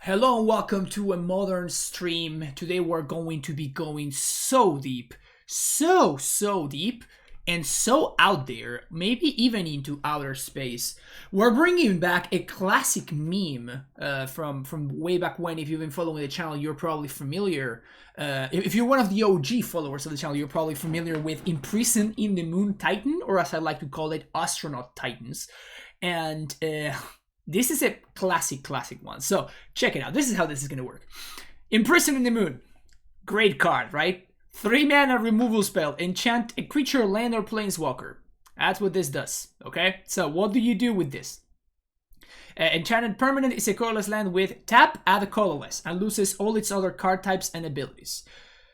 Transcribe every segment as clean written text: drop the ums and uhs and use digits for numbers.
Hello and welcome to a modern stream. Today we're going to be going so deep, so deep, and so out there, maybe even into outer space. We're bringing back a classic meme from way back when. If you've been following the channel, you're probably familiar. If you're one of the OG followers of the channel, you're probably familiar with Imprisoned in the Moon Titan, or as I like to call it, Astronaut Titans. And this is a classic one. So check it out. This is how this is going to work. Imprisoned in the Moon. Great card, right? 3 mana removal spell. Enchant a creature, land, or planeswalker. That's what this does, okay? So what do you do with this? Enchanted permanent is a colorless land with tap, add a colorless, and loses all its other card types and abilities.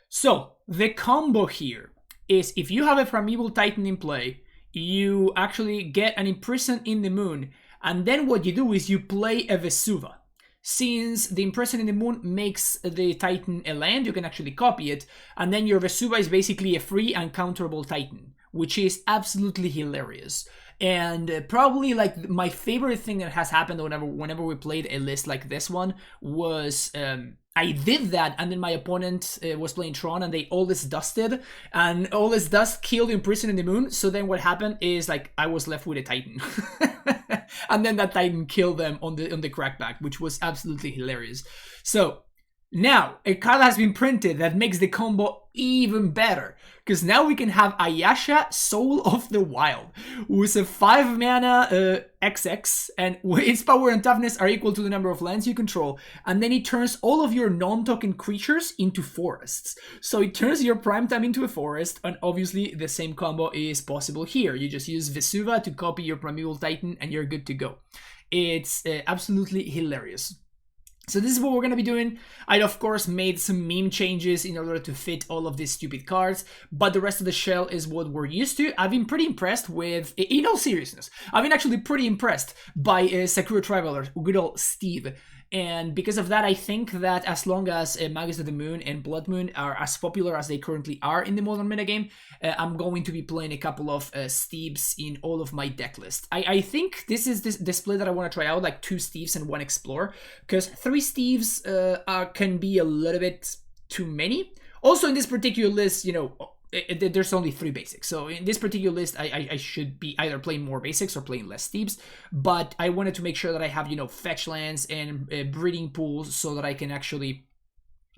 So the combo here is if you have a Primeval Titan in play, you actually get an Imprisoned in the Moon, and then what you do is you play a Vesuva. Since the Imprisoned in the Moon makes the Titan a land, you can actually copy it, and then your Vesuva is basically a free uncounterable Titan, which is absolutely hilarious. And probably like my favorite thing that has happened whenever we played a list like this one was I did that, and then my opponent was playing Tron, and they all this dusted, and all this dust killed Imprisoned in the Moon. So then what happened is like I was left with a Titan, and then that Titan killed them on the crackback, which was absolutely hilarious. So now a card has been printed that makes the combo even better, because now we can have Ayasha, Soul of the Wild, who is a 5 mana XX, and its power and toughness are equal to the number of lands you control, and then it turns all of your non-token creatures into forests. So it turns your Primetime into a forest, and obviously the same combo is possible here. You just use Vesuva to copy your Primeval Titan and you're good to go. It's absolutely hilarious. So this is what we're going to be doing. I, of course, made some meme changes in order to fit all of these stupid cards, but the rest of the shell is what we're used to. I've been pretty impressed with, in all seriousness, I've been actually pretty impressed by Sakura Traveler, good old Steve. And because of that, I think that as long as Magus of the Moon and Blood Moon are as popular as they currently are in the modern metagame, I'm going to be playing a couple of Steves in all of my deck list. I think this is the split that I want to try out, like 2 Steves and 1 Explorer, because 3 Steves can be a little bit too many. Also, in this particular list, you know, there's only 3 basics. So in this particular list, I should be either playing more basics or playing less Steves. But I wanted to make sure that I have, you know, fetch lands and breeding pools so that I can actually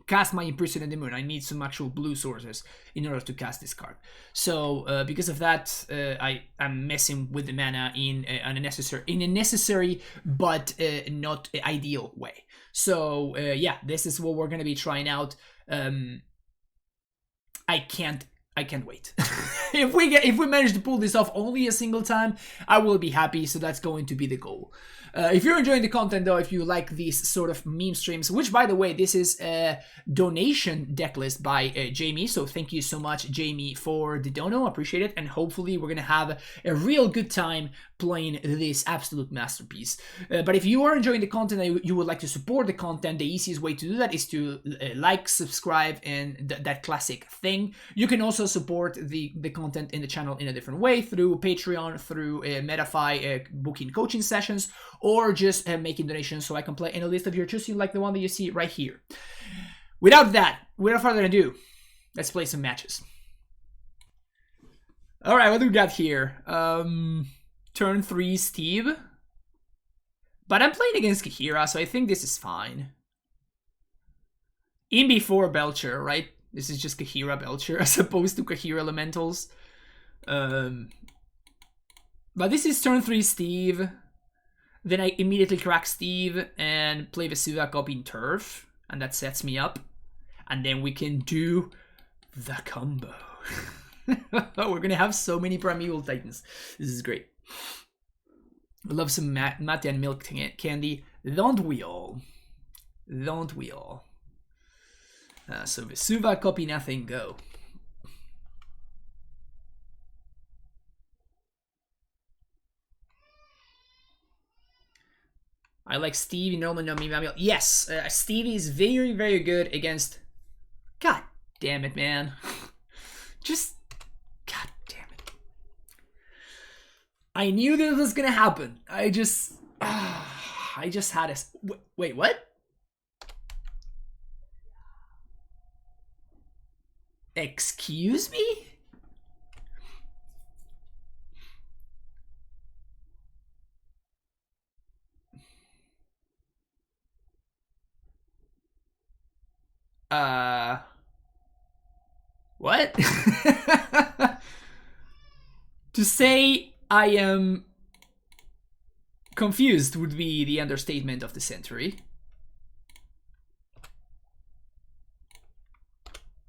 cast my Imprisoned in the Moon. I need some actual blue sources in order to cast this card. So because of that, I am messing with the mana in a necessary but not ideal way. So yeah, this is what we're gonna be trying out. I can't wait. If we manage to pull this off only a single time, I will be happy. So that's going to be the goal. If you're enjoying the content, though, if you like these sort of meme streams, which, by the way, this is a donation deck list by Jamie. So thank you so much, Jamie, for the dono. Appreciate it. And hopefully we're going to have a real good time playing this absolute masterpiece. But if you are enjoying the content and you would like to support the content, the easiest way to do that is to like, subscribe, and that classic thing. You can also support the content in the channel in a different way, through Patreon, through Metafy, booking coaching sessions, or just making donations so I can play in a list of your choosing, like the one that you see right here. Without further ado, let's play some matches. All right, what do we got here? Turn 3 Steve. But I'm playing against Kaheera, so I think this is fine. In before Belcher, right? This is just Kaheera Belcher as opposed to Kaheera Elementals. But this is turn 3 Steve. Then I immediately crack Steve and play Vesuva copying Turf. And that sets me up. And then we can do the combo. We're going to have so many Primeval Titans. This is great. I love some Mate and milk candy. Don't we all? Don't we all? So Vesuva, copy nothing, go. I like Steve, normally no me. Yes, Steve is very good against... God damn it, man. Just... God damn it. I knew this was gonna happen. I just had a... Wait, what? Excuse me? What? To say I am confused would be the understatement of the century.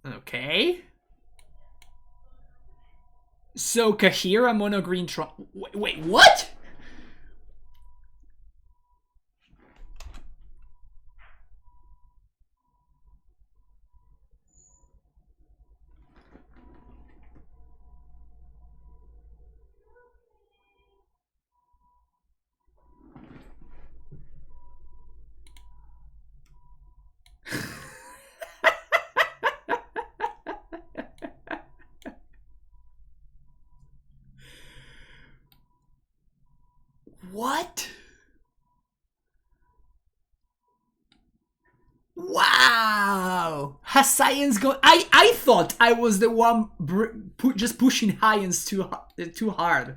Okay. So Kaheera mono green Tron. Wait, what? What? Wow! Has science go? I thought I was the one just pushing science too hard,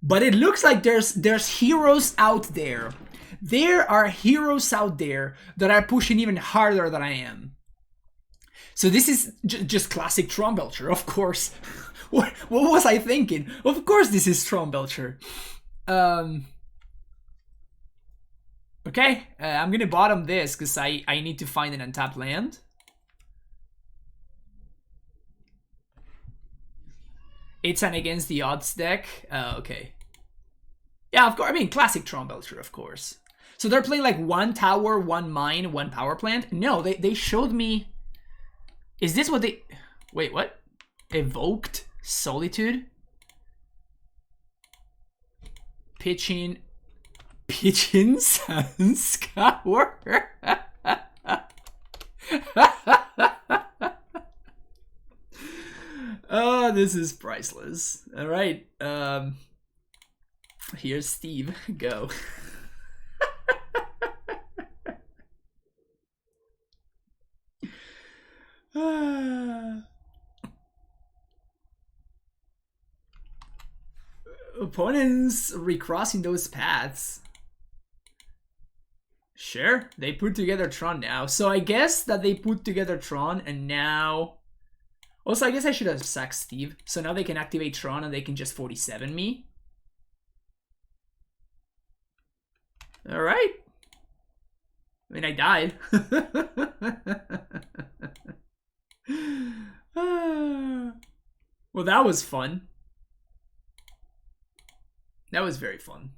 but it looks like there's heroes out there. There are heroes out there that are pushing even harder than I am. So this is just classic Tron Belcher, of course. What was I thinking? Of course this is Tron Belcher. Okay, I'm gonna bottom this because I need to find an untapped land. It's an against the odds deck. Okay. Yeah, of course. I mean, classic Tron Belcher, of course. So they're playing like 1 tower, 1 mine, 1 power plant. No, they showed me. Is this what they? Wait, what? Evoked Solitude. Pitching Scour. Oh, this is priceless. All right. Here's Steve. Go. Opponents recrossing those paths. Sure, they put together Tron now. So I guess that they put together Tron and now... Also, I guess I should have sacked Steve. So now they can activate Tron and they can just 47 me. Alright. I mean, I died. Well, that was fun. That was very fun.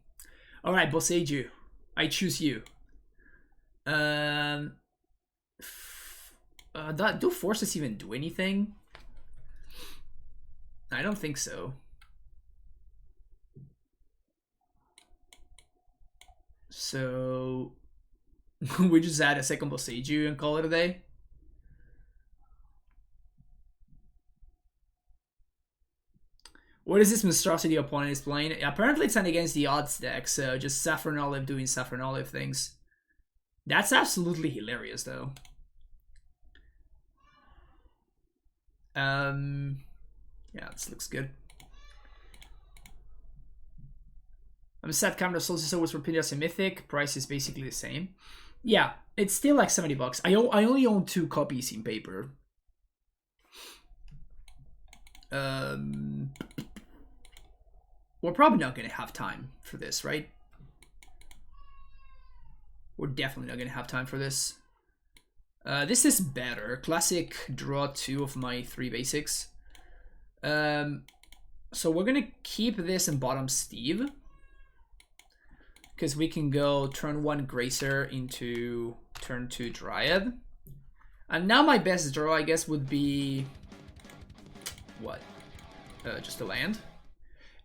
Alright, Boseiju. I choose you. Do forces even do anything? I don't think so. So we just add a second Boseiju and call it a day. What is this monstrosity opponent is playing? Apparently it's an against the odds deck, so just Saffron Olive doing Saffron Olive things. That's absolutely hilarious, though. Yeah, this looks good. I'm sad Cameron Solstice always repeated as a mythic. Price is basically the same. Yeah, it's still like 70 bucks. I only own 2 copies in paper. We're probably not gonna have time for this, right? We're definitely not gonna have time for this. This is better. Classic draw 2 of my 3 basics. So we're gonna keep this and bottom Steve. Because we can go turn 1 Gracer into turn 2 Dryad. And now my best draw, I guess, would be... What? Just a land.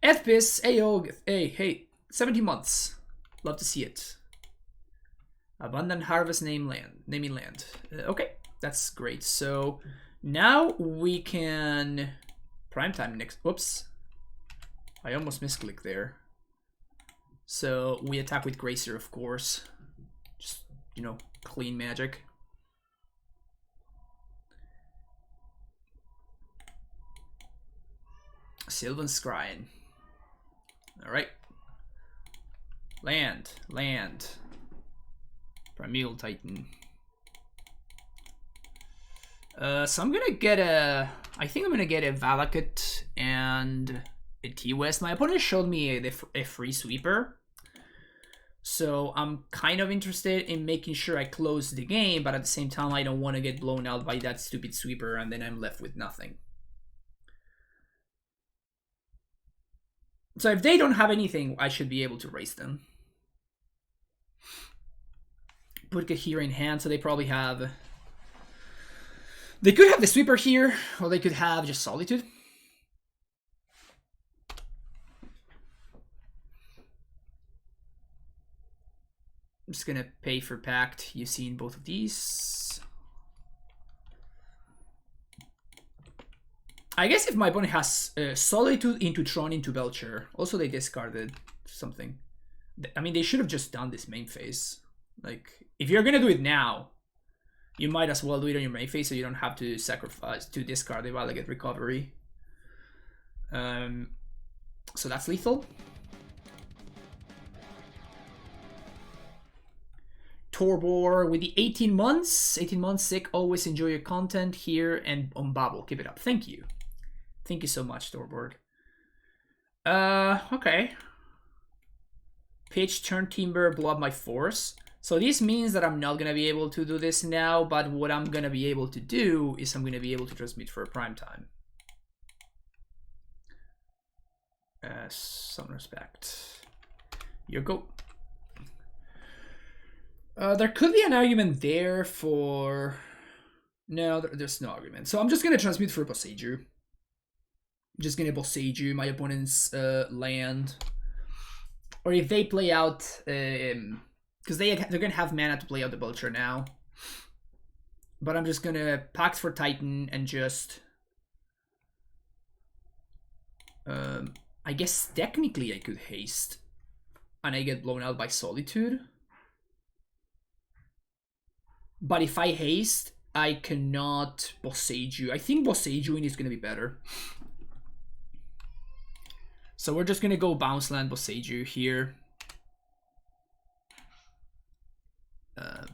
FPIS, AO, hey, 17 months. Love to see it. Abundant Harvest naming land. Okay, that's great. So now we can primetime next. Whoops, I almost misclicked there. So we attack with Gracer, of course. Just, you know, clean magic. Sylvan Scrying. Alright. Land. Primeval Titan. So I'm gonna get a... I think I'm gonna get a Valakut and a T-West. My opponent showed me a free sweeper. So I'm kind of interested in making sure I close the game, but at the same time I don't want to get blown out by that stupid sweeper and then I'm left with nothing. So if they don't have anything, I should be able to race them. Put Kaheera in hand, so they probably have... They could have the sweeper here, or they could have just Solitude. I'm just gonna pay for Pact. You've seen both of these. I guess if my opponent has Solitude into Tron into Belcher, also they discarded something. I mean, they should have just done this main phase. Like, if you're gonna do it now, you might as well do it on your main phase so you don't have to sacrifice to discard the Valakut recovery. So that's lethal. Torbor with the 18 months. 18 months sick. Always enjoy your content here and on Babel. Keep it up. Thank you. Thank you so much, Torbor. Okay. Pitch, turn Timber, blow up my force. So this means that I'm not going to be able to do this now, but what I'm going to be able to do is I'm going to be able to transmit for a prime time. Some respect. Here go. There could be an argument there for... No, there's no argument. So I'm just going to transmit for Boseiju. I'm just going to Boseiju my opponent's land. Or if they play out... Because they're going to have mana to play out the Belcher now. But I'm just going to Pact for Titan and just... I guess technically I could haste. And I get blown out by Solitude. But if I haste, I cannot Boseiju. I think Boseijuing is going to be better. So we're just going to go Bounce Land Boseiju here.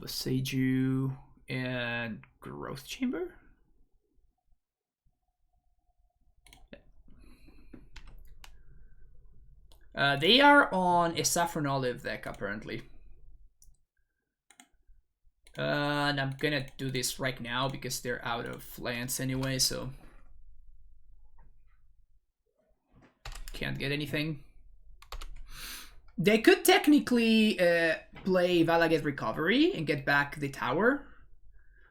Boseiju and Growth Chamber. They are on a Saffron Olive deck apparently. And I'm gonna do this right now because they're out of lands anyway, so can't get anything. They could technically play Valakut Recovery and get back the tower,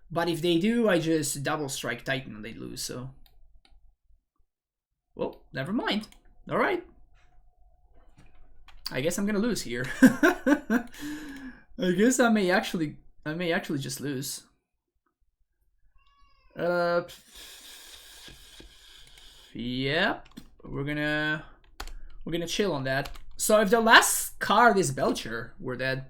but if they do, I just double strike Titan and they lose, so... Well, never mind. Alright. I guess I'm gonna lose here. I guess I may actually just lose. Yep. We're gonna chill on that. So if the last card is Belcher, we're dead.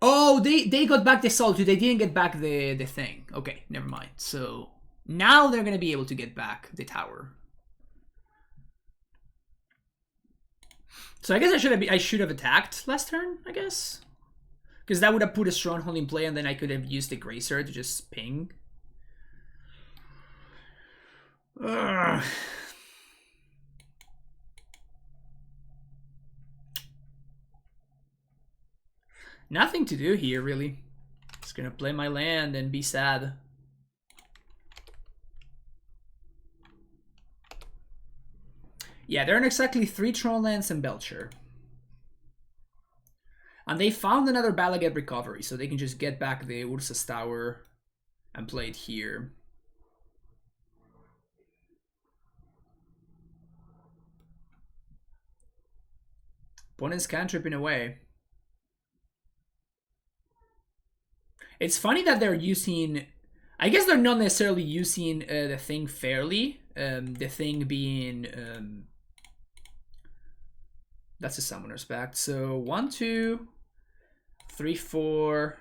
Oh, they got back the Solitude. They didn't get back the thing. Okay, never mind. So now they're gonna be able to get back the tower. So I guess I should have attacked last turn, I guess. Because that would have put a Stronghold in play and then I could have used the Gracer to just ping. Ugh. Nothing to do here, really. Just gonna play my land and be sad. Yeah, they're in exactly 3 Tron lands and Belcher. And they found another Valakut Recovery, so they can just get back the Ursa's Tower and play it here. Opponent's cantripping away. It's funny that they're using... I guess they're not necessarily using the thing fairly. The thing being... that's a Summoner's Pact. So 1, 2, 3, 4,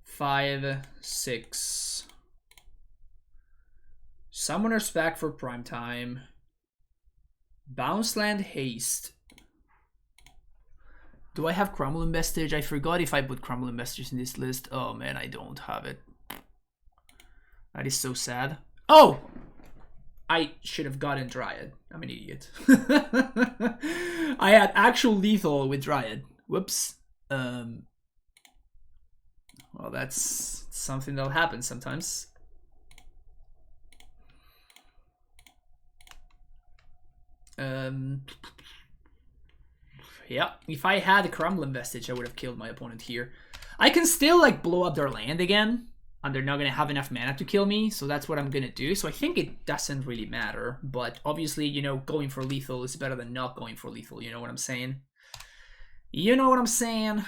5, 6. Summoner's Pact for prime time. Bounce Land Haste. Do I have Crumbling Vestige? I forgot if I put Crumbling Vestige in this list. Oh man, I don't have it. That is so sad. Oh! I should have gotten Dryad. I'm an idiot. I had actual lethal with Dryad. Whoops. Well, that's something that'll happen sometimes. Yeah, if I had a Crumbling Vestige, I would have killed my opponent here. I can still, like, blow up their land again, and they're not going to have enough mana to kill me, so that's what I'm going to do. So I think it doesn't really matter, but obviously, you know, going for lethal is better than not going for lethal, you know what I'm saying? You know what I'm saying?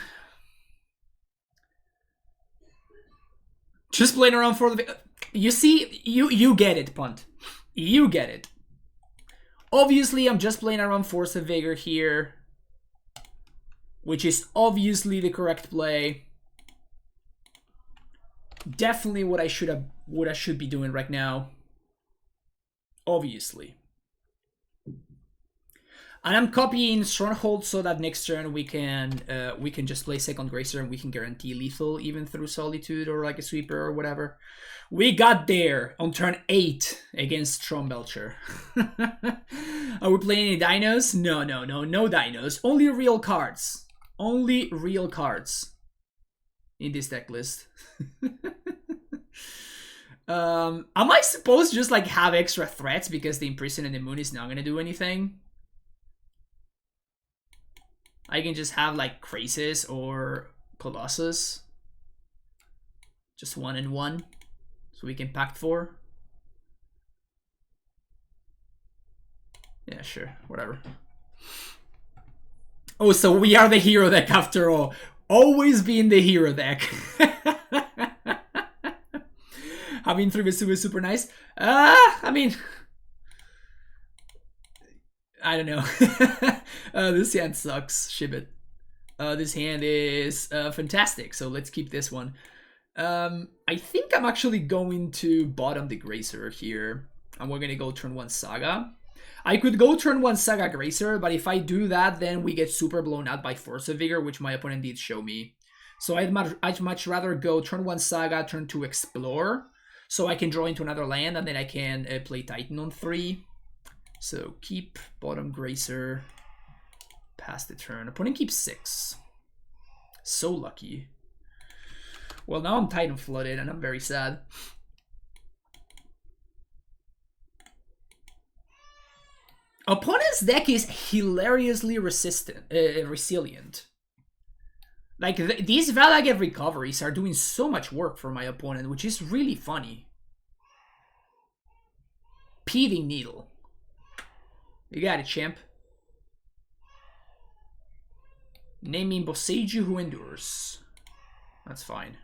Just playing around for the... You see, you get it, Punt. You get it. Obviously, I'm just playing around Force of Vigor here, which is obviously the correct play. Definitely what I should be doing right now. Obviously. And I'm copying Stronghold so that next turn we can just play second Gracer and we can guarantee lethal even through Solitude or like a sweeper or whatever. We got there on turn 8 against RG Belcher. Are we playing any dinos? No dinos. Only real cards. Only real cards in this deck list. Am I supposed to just like have extra threats because the Imprison and the Moon is not gonna do anything? I can just have like Grixis or Colossus. Just 1 and 1. So we can pact 4. Yeah, sure. Whatever. Oh, so we are the hero deck after all. Always being the hero deck. Having 3 Vesuva is super nice. I mean... I don't know. This hand sucks. Ship it. This hand is fantastic, so let's keep this one. I think I'm actually going to bottom the Gracer here. And we're going to go turn 1 Saga. I could go turn 1 Saga Gracer, but if I do that, then we get super blown out by Force of Vigor, which my opponent did show me. So I'd much rather go turn 1 Saga, turn 2 Explore, so I can draw into another land, and then I can play Titan on 3. So keep bottom Gracer, pass the turn. Opponent keeps 6. So lucky. Well, now I'm Titan flooded, and I'm very sad. Opponent's deck is hilariously resilient. Like, these Valagat recoveries are doing so much work for my opponent, which is really funny. Peeling Needle. You got it, champ. Naming Boseiju Who Endures. That's fine.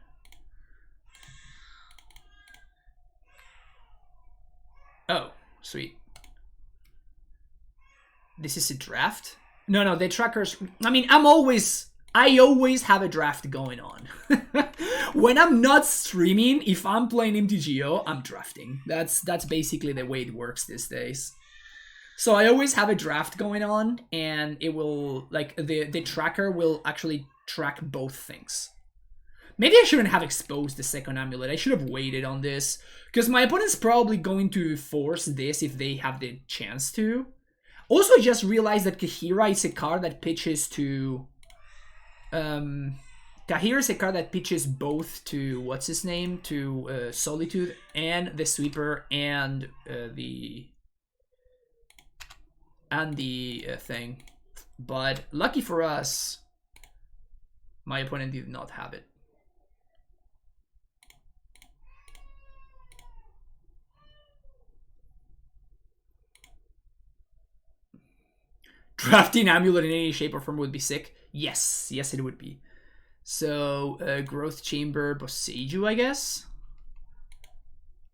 Oh, sweet. This is a draft? No, the trackers... I mean, I always have a draft going on. When I'm not streaming, if I'm playing MTGO, I'm drafting. That's basically the way it works these days. So I always have a draft going on, and it will, like, the tracker will actually track both things. Maybe I shouldn't have exposed the second Amulet. I should have waited on this, because my opponent's probably going to force this if they have the chance to. Also, I just realized that Kaheera is a card that pitches to... Kaheera is a card that pitches both to, what's his name, to Solitude and the Sweeper and the thing. But lucky for us, my opponent did not have it. Drafting Amulet in any shape or form would be sick. Yes, it would be. So, Growth Chamber, Boseiju, I guess?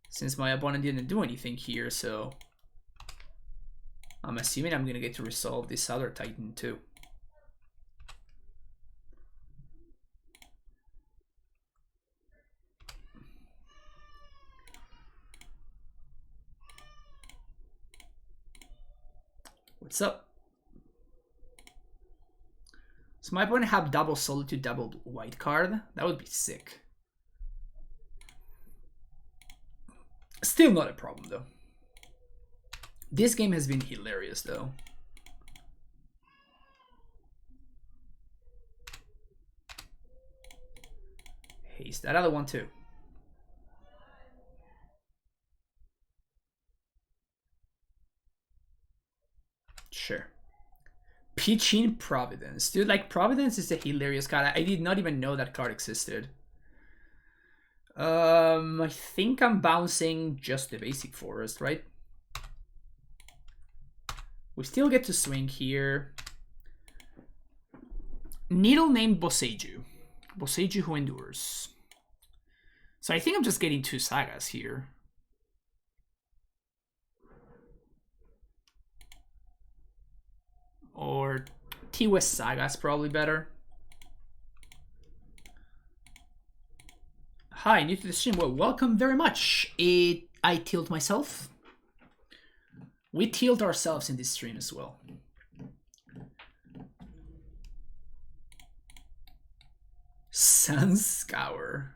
Since my opponent didn't do anything here, so... I'm assuming I'm gonna get to resolve this other Titan too. . What's up? So my opponent have double Solitude, double white card. That would be sick. Still not a problem though. This game has been hilarious though. Haste that other one too. Sure. Pitching Providence. Dude, like, Providence is a hilarious card. I did not even know that card existed. I think I'm bouncing just the basic forest, right? We still get to swing here. Needle named Boseiju. Boseiju who endures. So I think I'm just getting 2 sagas here. Or T-West Saga is probably better. Hi, new to the stream. Well, welcome very much. I tilt myself. We tilt ourselves in this stream as well. Sun Scour.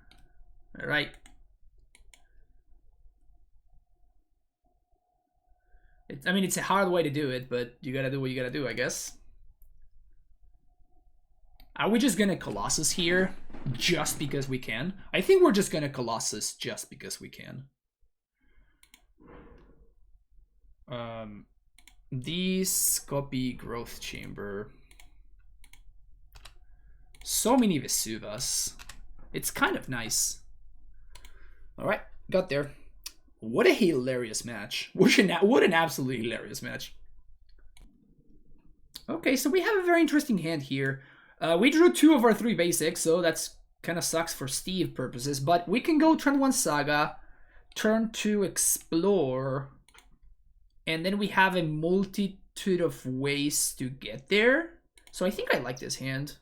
All right. I mean, it's a hard way to do it, but you gotta do what you gotta do, I guess. Are we just gonna Colossus here just because we can? I think we're just gonna Colossus just because we can. These copy Growth Chamber. So many Vesuvas. It's kind of nice. All right, got there. What a hilarious match. What an absolutely hilarious match. Okay, so we have a very interesting hand here. We drew 2 of our 3 basics, so that's kind of sucks for Steve purposes, but we can go turn 1 Saga, turn 2 Explore, and then we have a multitude of ways to get there. So I think I like this hand.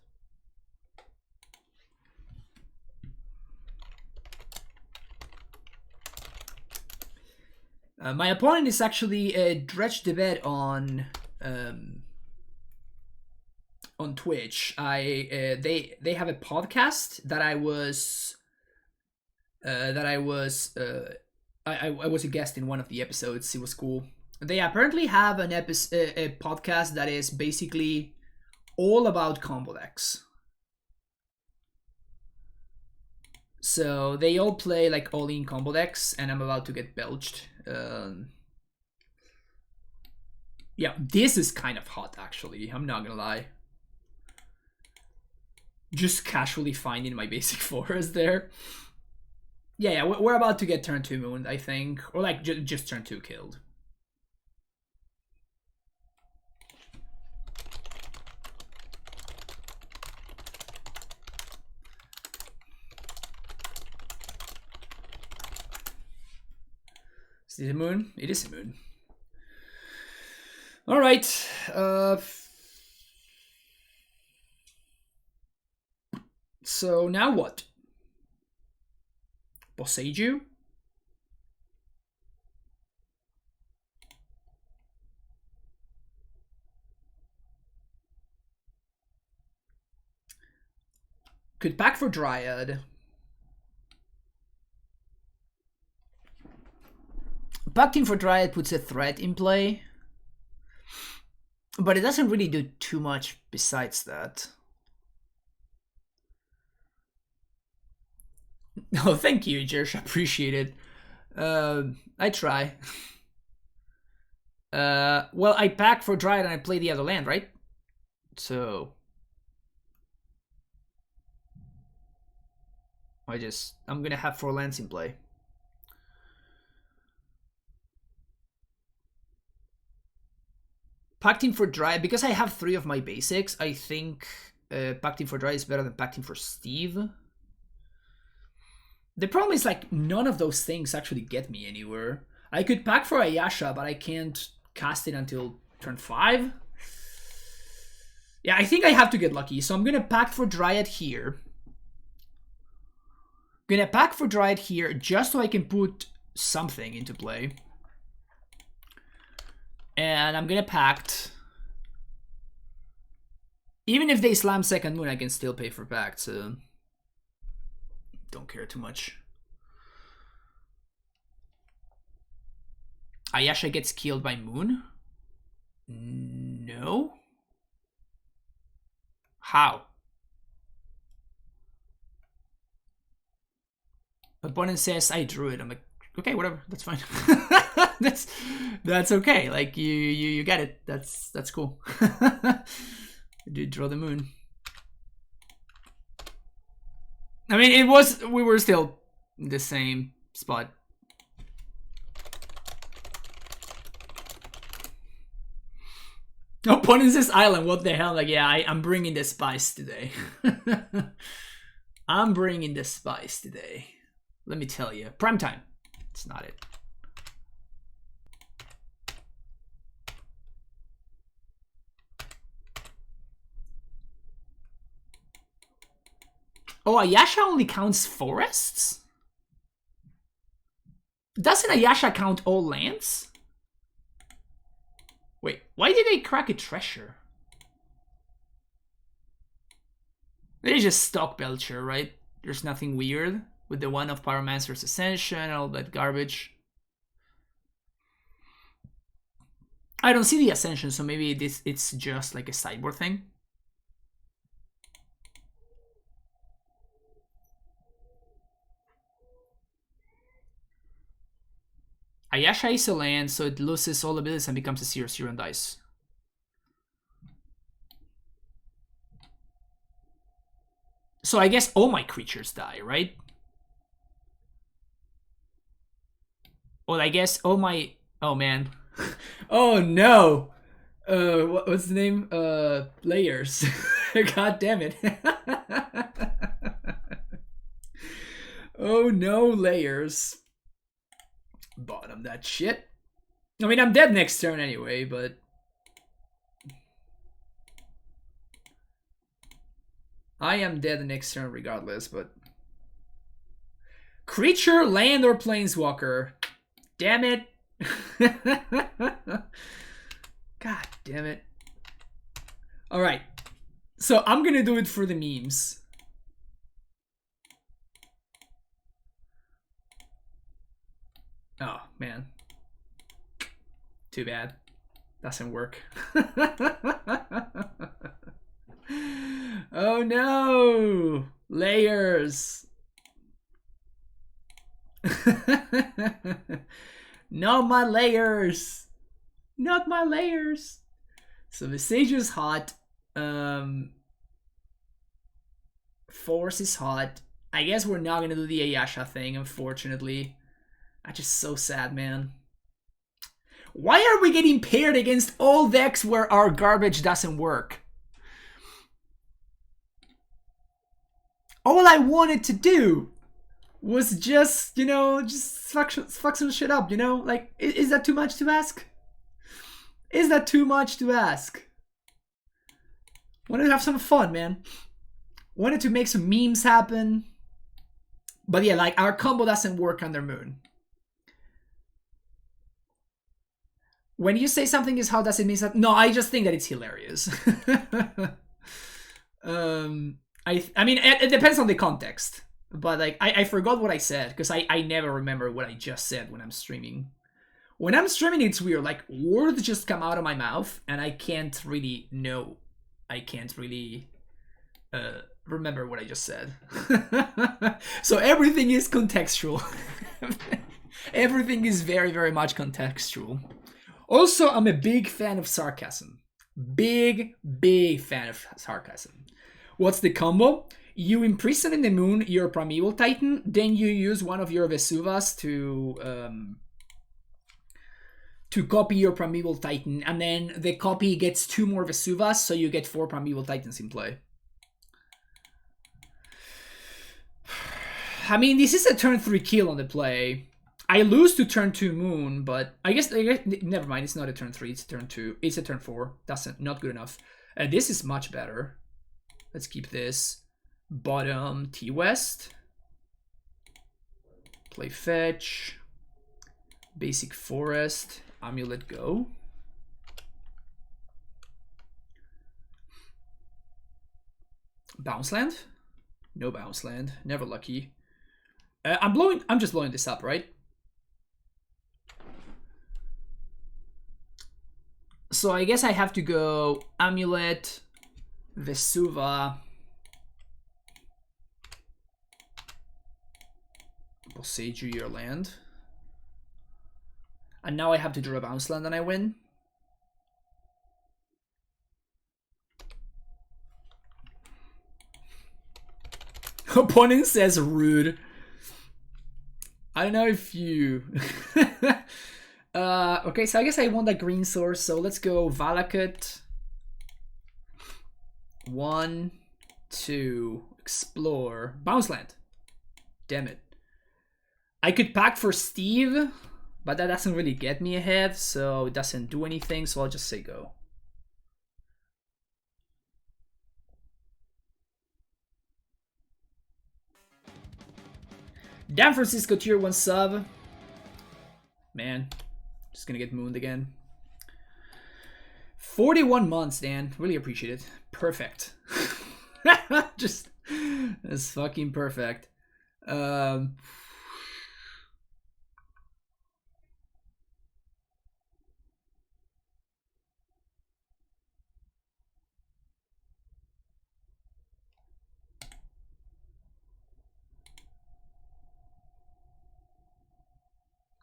My opponent is actually Dredge the Bed on Twitch. They have a podcast that I was a guest in one of the episodes. It was cool. They apparently have a podcast that is basically all about combo decks. So they all play like all-in combo decks, and I'm about to get belched. Yeah, this is kind of hot actually, I'm not gonna lie. Just casually finding my basic forest there. Yeah, we're about to get turn 2 moon, I think. Or like just turn 2 killed. Is it a moon? It is a moon. All right. So now what? Boseiju? Could pack for Dryad. Packing for Dryad puts a threat in play, but it doesn't really do too much besides that. Oh, thank you, Jersh. Appreciate it. I try. Well, I pack for Dryad and I play the other land, right? So I'm gonna have 4 lands in play. Pacting for Dryad, because I have 3 of my basics, I think Pacting for Dryad is better than Pacting for Steve. The problem is, like, none of those things actually get me anywhere. I could pack for Ayasha, but I can't cast it until turn 5. Yeah, I think I have to get lucky, so I'm gonna pack for Dryad here. Gonna pack for Dryad here just so I can put something into play. And I'm gonna pact Even if they slam second moon, I can still pay for Pact, so don't care too much. Ayasha gets killed by moon? No? How? Opponent says I drew it. I'm like, okay, whatever, that's fine. that's okay. Like you get it. That's cool. You did draw the moon. I mean, we were still in the same spot. Opponent says island. What the hell? Like, yeah, I'm bringing the spice today. I'm bringing the spice today. Let me tell you. Prime time. It's not it. Oh, Ayasha only counts forests? Doesn't Ayasha count all lands? Wait, why did they crack a treasure? They just stock Belcher, right? There's nothing weird with the one of Pyromancer's Ascension and all that garbage. I don't see the Ascension, so maybe it's just like a sideboard thing. Ayasha is a land, so it loses all abilities and becomes a 0/0 and dies. So I guess all my creatures die, right? Well, I guess all my... Oh, man. Oh, no! What's the name? Layers. God damn it. Oh, no, layers. Bottom that shit. I mean, I'm dead next turn anyway, but... I am dead next turn regardless, but... Creature, land, or planeswalker. Damn it. God damn it. Alright. So I'm gonna do it for the memes. Oh, man. Too bad. Doesn't work. Oh no! Layers! Not my layers! Not my layers! So the Sage is hot. Force is hot. I guess we're not gonna do the Ayasha thing, unfortunately. That's just so sad, man. Why are we getting paired against all decks where our garbage doesn't work? All I wanted to do was just, you know, just fuck some shit up, you know? Like, is that too much to ask? Is that too much to ask? Wanted to have some fun, man. Wanted to make some memes happen. But yeah, like, our combo doesn't work under Moon. When you say something is hot, does it mean that? No, I just think that it's hilarious. I mean, it depends on the context. But like, I forgot what I said because I never remember what I just said when I'm streaming. When I'm streaming, it's weird. Like, words just come out of my mouth and I can't really know. I can't really remember what I just said. So everything is contextual. Everything is very, very much contextual. Also, I'm a big fan of sarcasm. Big fan of sarcasm. What's the combo? You imprison in the moon your Primeval Titan, then you use one of your Vesuvas to copy your Primeval Titan, and then the copy gets 2 more Vesuvas, so you get 4 Primeval Titans in play. I mean, this is a turn 3 kill on the play. I lose to turn 2 moon, but I guess never mind, it's not a turn 3, it's a turn 2. It's a turn 4. That's not good enough. This is much better. Let's keep this. Bottom T-West. Play fetch. Basic forest. Amulet go. Bounce land? No bounce land. Never lucky. I'm just blowing this up, right? So I guess I have to go Amulet, Vesuva, Boseiju your land. And now I have to draw a bounce land and I win. Opponent says rude. I don't know if you... okay, so I guess I want that green source, so let's go Valakut. 1, 2, explore. Bounce land. Damn it. I could pack for Steve, but that doesn't really get me ahead, so it doesn't do anything, so I'll just say go. Dan Francisco tier 1 sub. Man, just gonna get mooned again. 41 months, Dan. Really appreciate it. Perfect. Just, that's fucking perfect.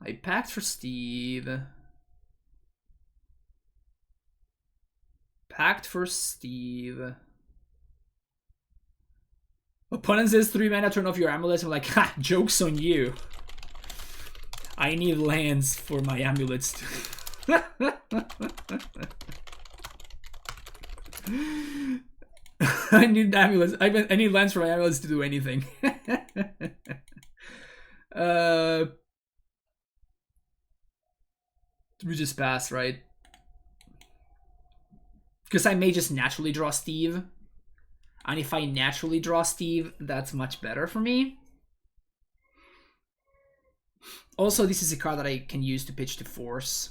I packed for Steve. Packed for Steve. Opponent says 3 mana, turn off your amulets. I'm like, ha, joke's on you. I need lands for my amulets. I need amulets. I need lands for my amulets to do anything. We just pass, right? Because I may just naturally draw Steve. And if I naturally draw Steve, that's much better for me. Also, this is a card that I can use to pitch to Force.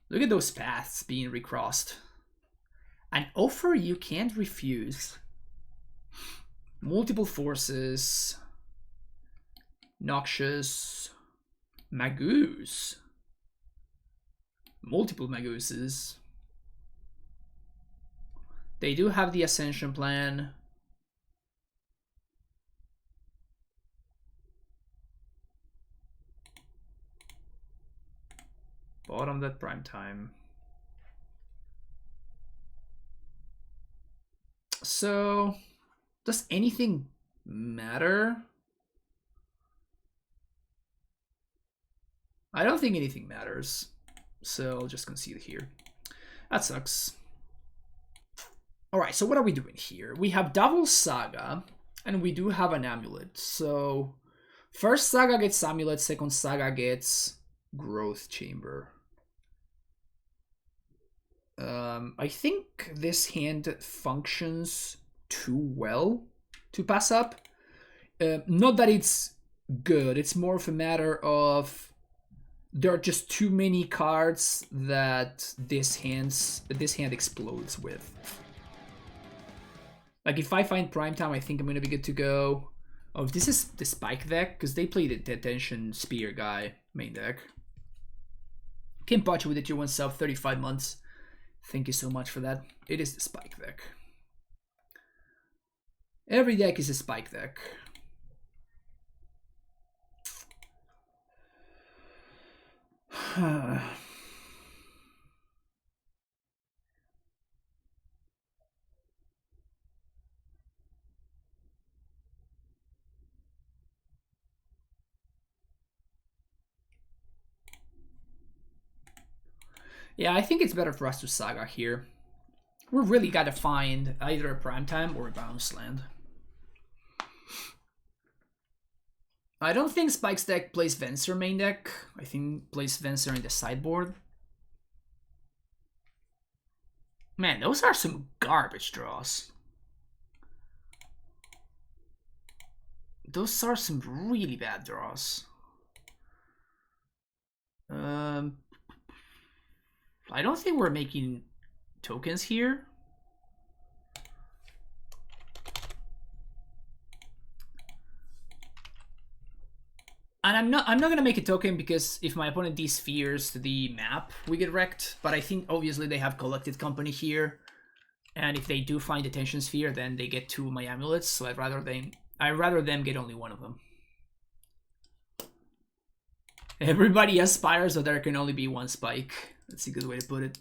Look at those paths being recrossed. An offer you can't refuse. Multiple Forces. Noxious. Magoose. Multiple Magooses. They do have the Ascension plan. Bottom that prime time. So, does anything matter? I don't think anything matters. So I'll just concede here. That sucks. Alright, so what are we doing here? We have double Saga, and we do have an Amulet. So, first Saga gets Amulet, second Saga gets Growth Chamber. I think this hand functions too well to pass up. Not that it's good, it's more of a matter of there are just too many cards that this hand explodes with. Like if I find Prime Time, I think I'm gonna be good to go. Oh, if this is the Spike deck, because they play the Detention Spear guy main deck. Kim Pacha with the tier 1 sub, 35 months. Thank you so much for that. It is the Spike deck. Every deck is a Spike deck. Yeah, I think it's better for us to Saga here. We really gotta find either a Primetime or a Bounce land. I don't think Spike's deck plays Venser main deck. I think plays Venser in the sideboard. Man, those are some garbage draws. Those are some really bad draws. I don't think we're making tokens here. And I'm not gonna make a token because if my opponent de-spheres the map, we get wrecked. But I think obviously they have collected company here, and if they do find the tension sphere, then they get 2 of my amulets. So I'd rather them get only 1 of them. Everybody aspires, so there can only be 1 spike. That's a good way to put it.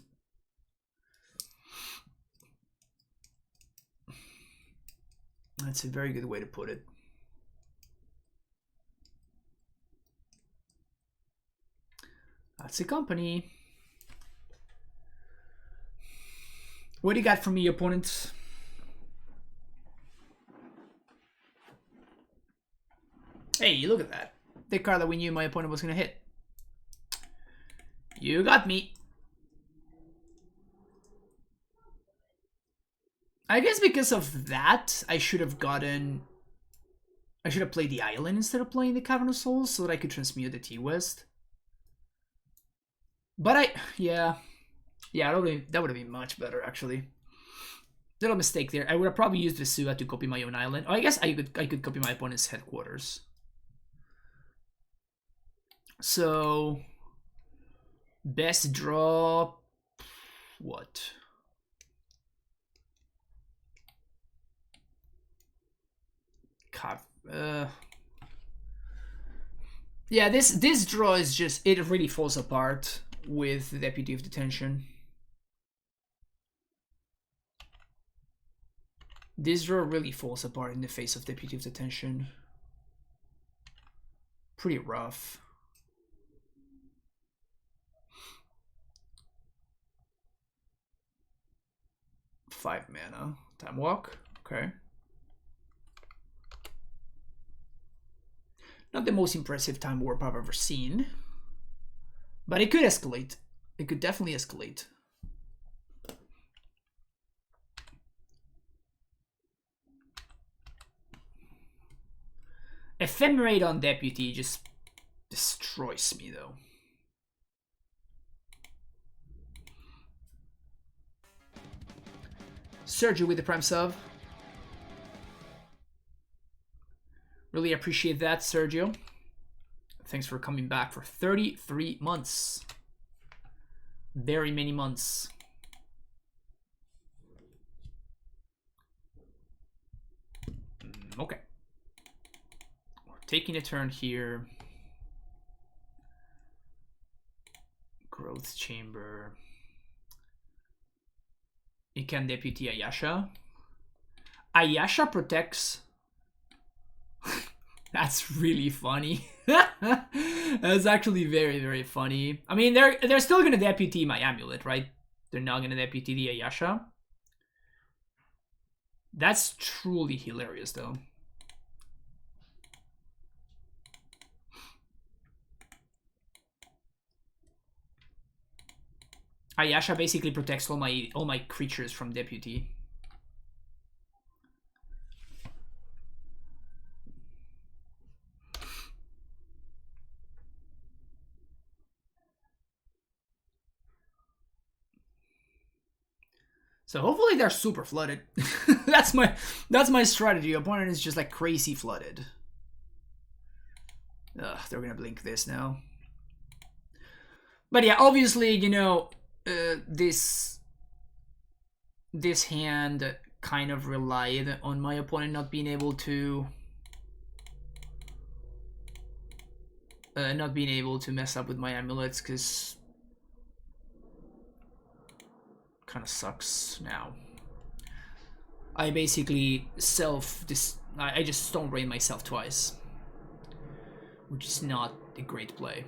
That's a very good way to put it. That's a company. What do you got for me, opponent? Hey, look at that. The card that we knew my opponent was going to hit. You got me. I guess because of that, I should have played the island instead of playing the Cavern of Souls so that I could transmute the T-West. But yeah, that would have been much better, actually. Little mistake there. I would have probably used Vesua to copy my own island. Oh, I guess I could copy my opponent's headquarters. So, best draw, what? Yeah, this draw is just, it really falls apart with the Deputy of Detention. This draw really falls apart in the face of Deputy of Detention. Pretty rough. Five mana. Time Walk. Okay. Not the most impressive Time Warp I've ever seen. But it could escalate. It could definitely escalate. Ephemerate on Deputy just destroys me, though. Sergio with the Prime sub. Really appreciate that, Sergio. Thanks for coming back for 33 months. Very many months. Okay. We're taking a turn here. Growth Chamber. It can Deputy Ayasha. Ayasha protects. That's really funny. That's actually very, very funny. I mean, they're still gonna Deputy my Amulet, right? They're not gonna Deputy the Ayasha. That's truly hilarious, though. Ayasha basically protects all my creatures from Deputy. So hopefully they're super flooded. that's my strategy. Opponent is just like crazy flooded. Ugh, they're gonna blink this now. But yeah, obviously, you know, this hand kind of relied on my opponent not being able to mess up with my amulets, because kind of sucks now. I basically I just Stone Rain myself twice, which is not a great play.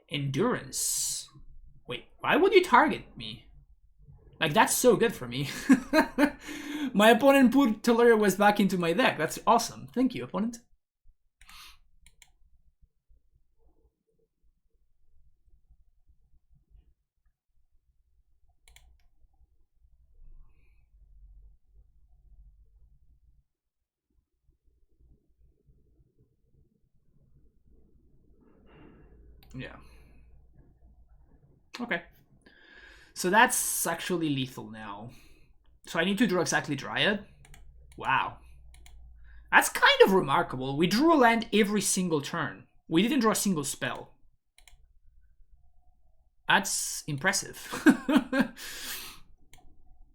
Endurance. Wait, why would you target me? Like, that's so good for me. My opponent put Teleria West back into my deck. That's awesome. Thank you, opponent. Yeah. Okay. So that's actually lethal now. So I need to draw exactly Dryad? Wow. That's kind of remarkable. We drew a land every single turn. We didn't draw a single spell. That's impressive.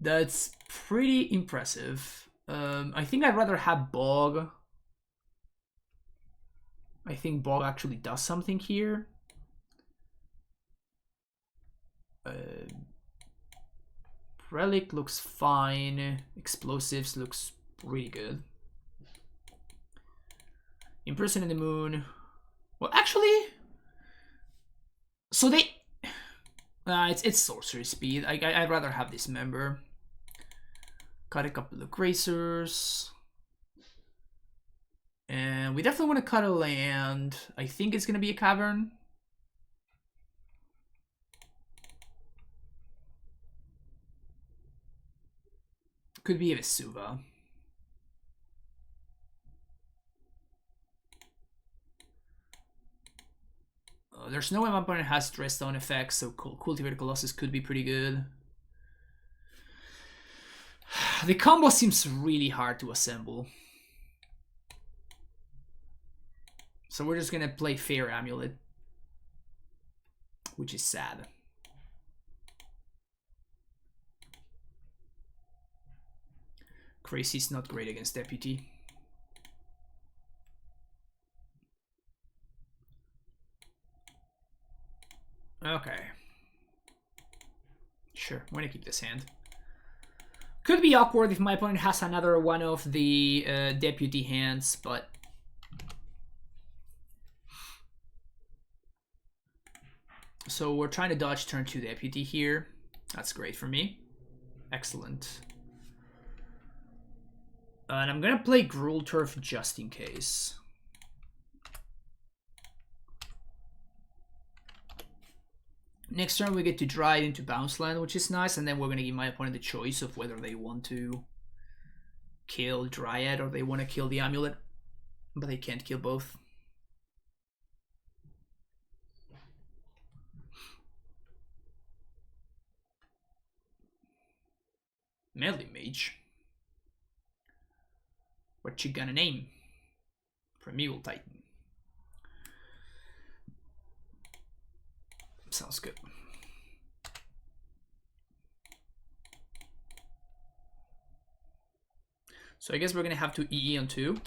That's pretty impressive. I think I'd rather have Bog. I think Bog actually does something here. Relic looks fine. Explosives looks pretty good. Imprison in the Moon. Well, actually, so they. It's sorcery speed. I'd rather have this member. Cut a couple of Gracers. And we definitely want to cut a land. I think it's going to be a Cavern. Could be a Vesuva. There's no way my opponent has Dressstone effects, so Cultivated Colossus could be pretty good. The combo seems really hard to assemble. So we're just gonna play Fair Amulet, which is sad. Crazy's not great against Deputy. Okay. Sure, I'm gonna keep this hand. Could be awkward if my opponent has another one of the Deputy hands, but... So we're trying to dodge turn 2 Deputy here. That's great for me. Excellent. And I'm gonna play Gruul Turf just in case. Next turn we get to draw it into Bounce Land, which is nice, and then we're going to give my opponent the choice of whether they want to kill Dryad or they want to kill the Amulet, but they can't kill both. Melee Mage. What you gonna name? Primeval Titan. Sounds good. So I guess we're gonna have to EE on 2.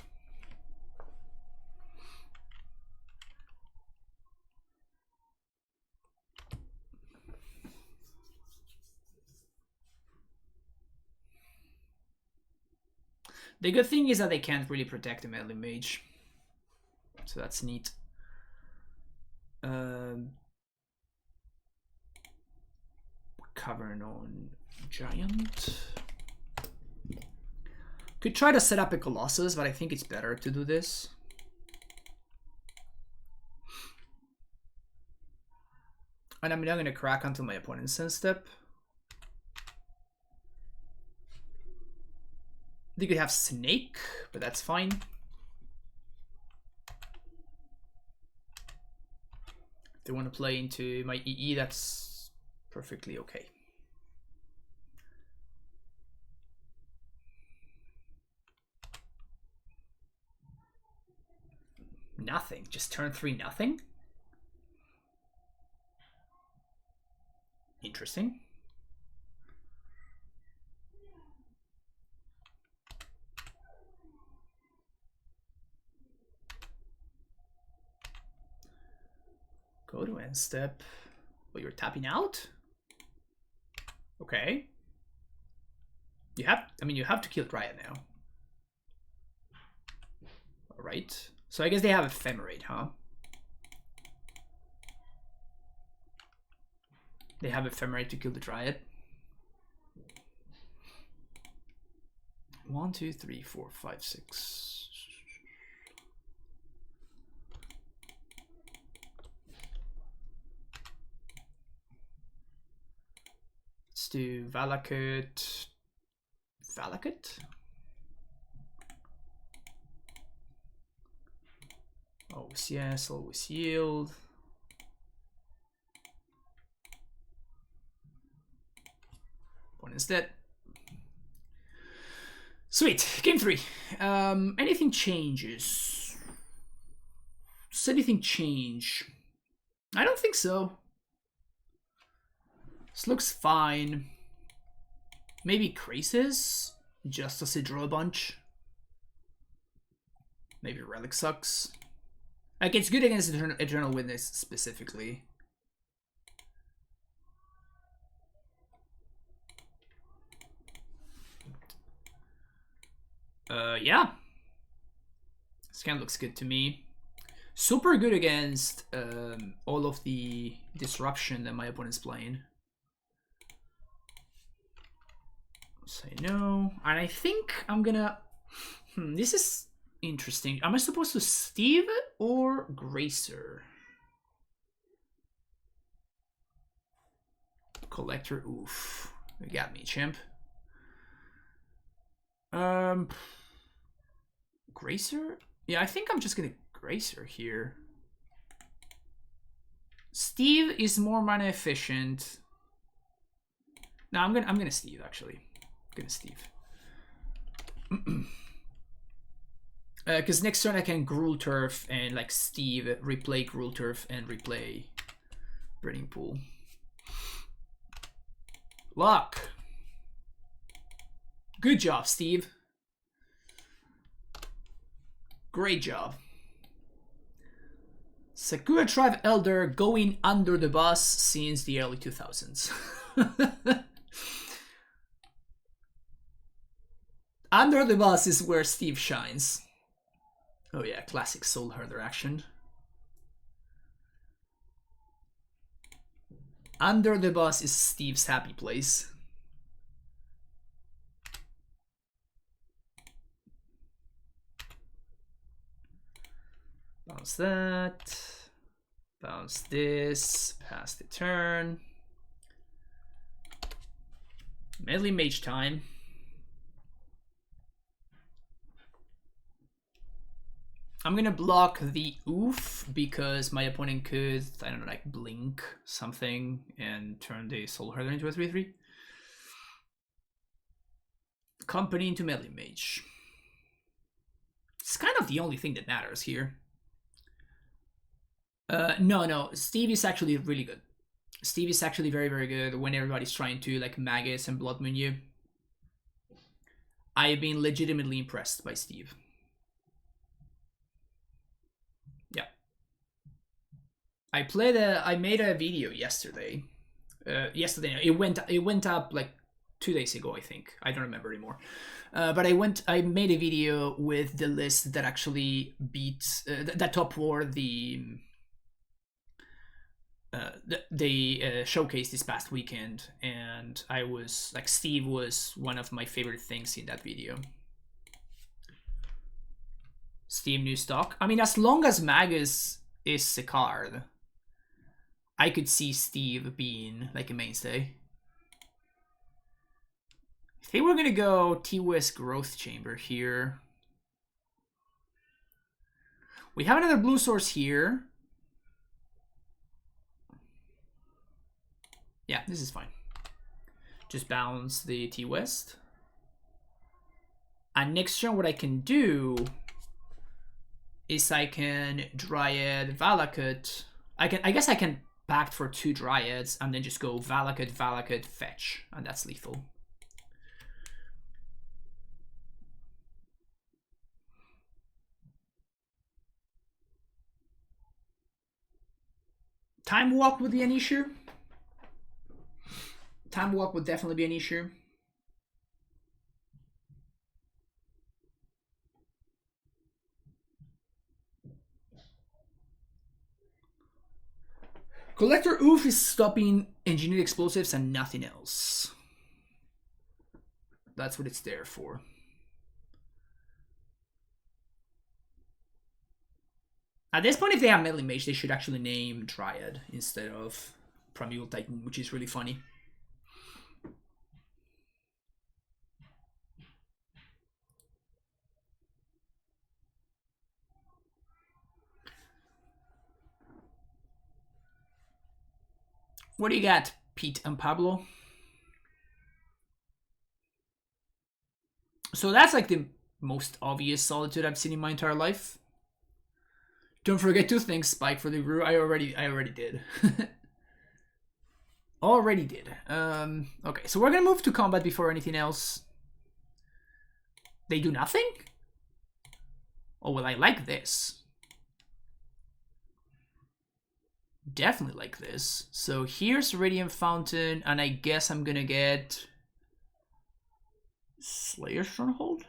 The good thing is that they can't really protect the melee mage, so that's neat. Cavern on Giant. Could try to set up a Colossus, but I think it's better to do this. And I'm not going to crack until my opponent's end step. They could have Snake, but that's fine. If they want to play into my EE, that's perfectly okay. Nothing. Just turn 3 nothing? Interesting. Go to end step. Well, you're tapping out? Okay. You have to kill Dryad now. Alright. So I guess they have Ephemerate, huh? They have Ephemerate to kill the Dryad. 1, 2, 3, 4, 5, 6. Let's do Valakut. Valakut? Always yes, always yield. instead. Sweet. Game 3. Anything changes? Does anything change? I don't think so. This looks fine. Maybe Grixis, just as a draw a bunch. Maybe Relic sucks. Like, it's good against Eternal Witness specifically. Yeah. This kind of looks good to me. Super good against all of the disruption that my opponent's playing. Say no. And I think I'm gonna... this is interesting. Am I supposed to Steve or Gracer? Collector, oof. You got me, champ. Gracer? Yeah, I think I'm just gonna Gracer here. Steve is more mana efficient. No, I'm gonna Steve actually. I'm gonna Steve. Because next turn I can Gruul Turf and like Steve replay Gruul Turf and replay Breeding Pool. Luck. Good job, Steve. Great job. Sakura Tribe Elder going under the bus since the early 2000s. Under the bus is where Steve shines. Oh yeah, classic Soulherder action. Under the bus is Steve's happy place. Bounce that. Bounce this. Pass the turn. Melee Mage time. I'm gonna block the oof because my opponent could, I don't know, like blink something and turn the Soulherder into a 3/3. Company into Melee Mage. It's kind of the only thing that matters here. No, Steve is actually really good. Steve is actually very, very good when everybody's trying to like Magus and Blood Moon you. I've been legitimately impressed by Steve. Yeah. I made a video yesterday. It went up like 2 days ago, I think. I don't remember anymore. But I made a video with the list that actually beat that top war they showcased this past weekend, and I was like, Steve was one of my favorite things in that video. Steve new stock. I mean, as long as Magus is a card, I could see Steve being like a mainstay. I think we're gonna go T-West Growth Chamber here. We have another blue source here. Yeah, this is fine. Just bounce the T-West. And next turn what I can do is I can Dryad, Valakut. I guess I can pact for 2 Dryads and then just go Valakut, Valakut, fetch. And that's lethal. Time Walk would be an issue. Time Walk would definitely be an issue. Collector Oof is stopping engineered explosives and nothing else. That's what it's there for. At this point, if they have Melee Mage, they should actually name Dryad instead of Primeval Titan, which is really funny. What do you got, Pete and Pablo? So that's like the most obvious Solitude I've seen in my entire life. Don't forget to think Spike for the brew. I already did. Already did. Okay, so we're gonna move to combat before anything else. They do nothing? Oh, well, I like this. Definitely like this. So here's Radiant Fountain, and I guess I'm gonna get Slayer Stronghold?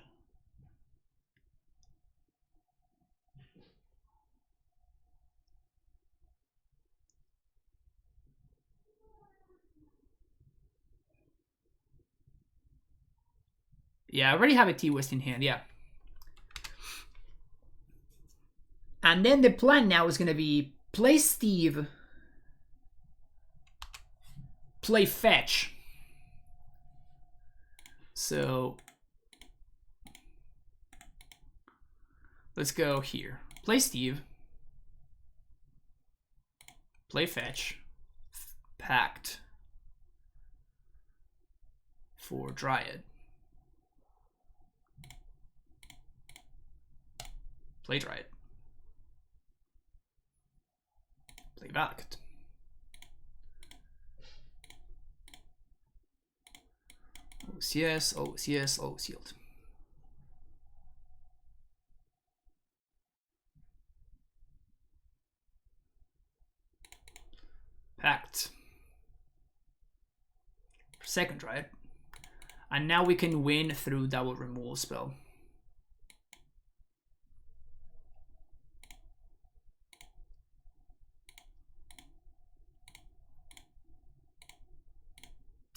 Yeah, I already have a T-West in hand, yeah. And then the plan now is gonna be play Steve, play Fetch. So let's go here. Play Steve, play Fetch, Pact for Dryad. Play Dryad. Play Valakut. OCS, OCS, O sealed. Pact. Second Dryad. And now we can win through double removal spell.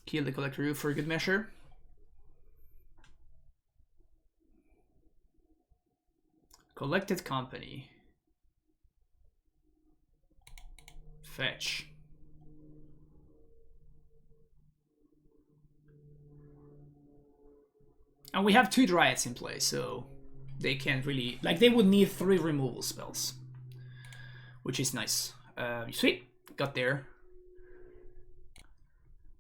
Kill the Collector Roof for a good measure. Collected Company. Fetch. And we have 2 Dryads in play, so they can't really... Like, they would need 3 removal spells. Which is nice. Sweet. Got there.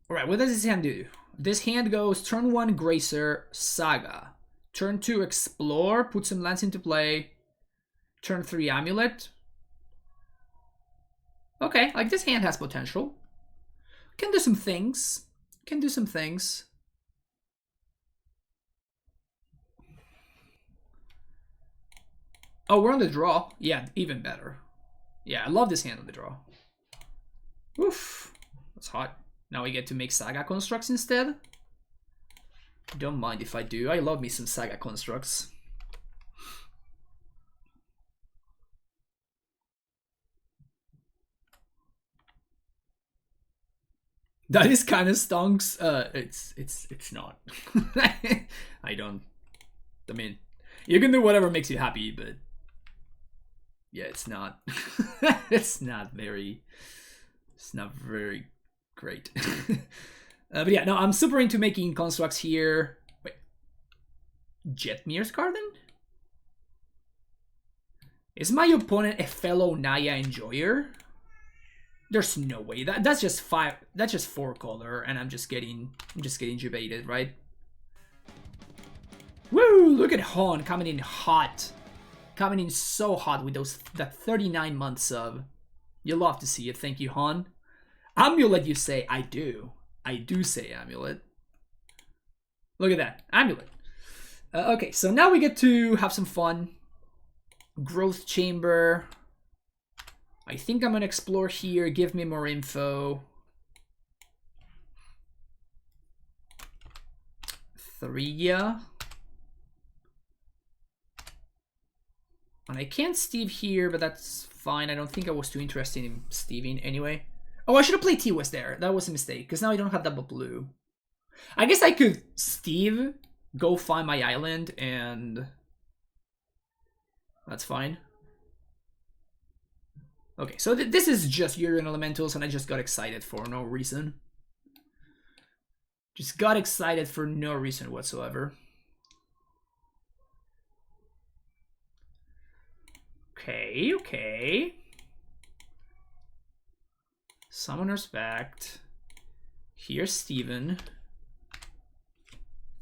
Alright, what does this hand do? This hand goes turn 1 Gracer, Saga. Turn 2 Explore, put some lands into play. Turn 3 Amulet. Okay, like this hand has potential. Can do some things. Can do some things. Oh, we're on the draw. Yeah, even better. Yeah, I love this hand on the draw. Oof, that's hot. Now we get to make Saga constructs instead. Don't mind if I do. I love me some Saga constructs. That is kind of stonks. It's not. I mean, you can do whatever makes you happy, but yeah, it's not. It's not very great. But yeah, no, I'm super into making constructs here. Wait, Jetmir's Garden? Is my opponent a fellow Naya Enjoyer? There's no way. That's just 5. That's just 4 color, and I'm just getting debated, right? Woo! Look at Han coming in hot, coming in so hot with that 39 month sub. You love to see it. Thank you, Han. Amulet, you say? I do. I do say Amulet. Look at that, Amulet. Okay, so now we get to have some fun. Growth Chamber. I think I'm gonna explore here. Give me more info. 3, yeah. And I can't Steve here, but that's fine. I don't think I was too interested in Steving anyway. Oh, I should have played T-West there. That was a mistake, because now I don't have double blue. I guess I could Steve, go find my island, and that's fine. Okay, so this is just Yorion Elementals, and I just got excited for no reason. Just got excited for no reason whatsoever. Okay, okay. Summoner's Pact. Here's Steven.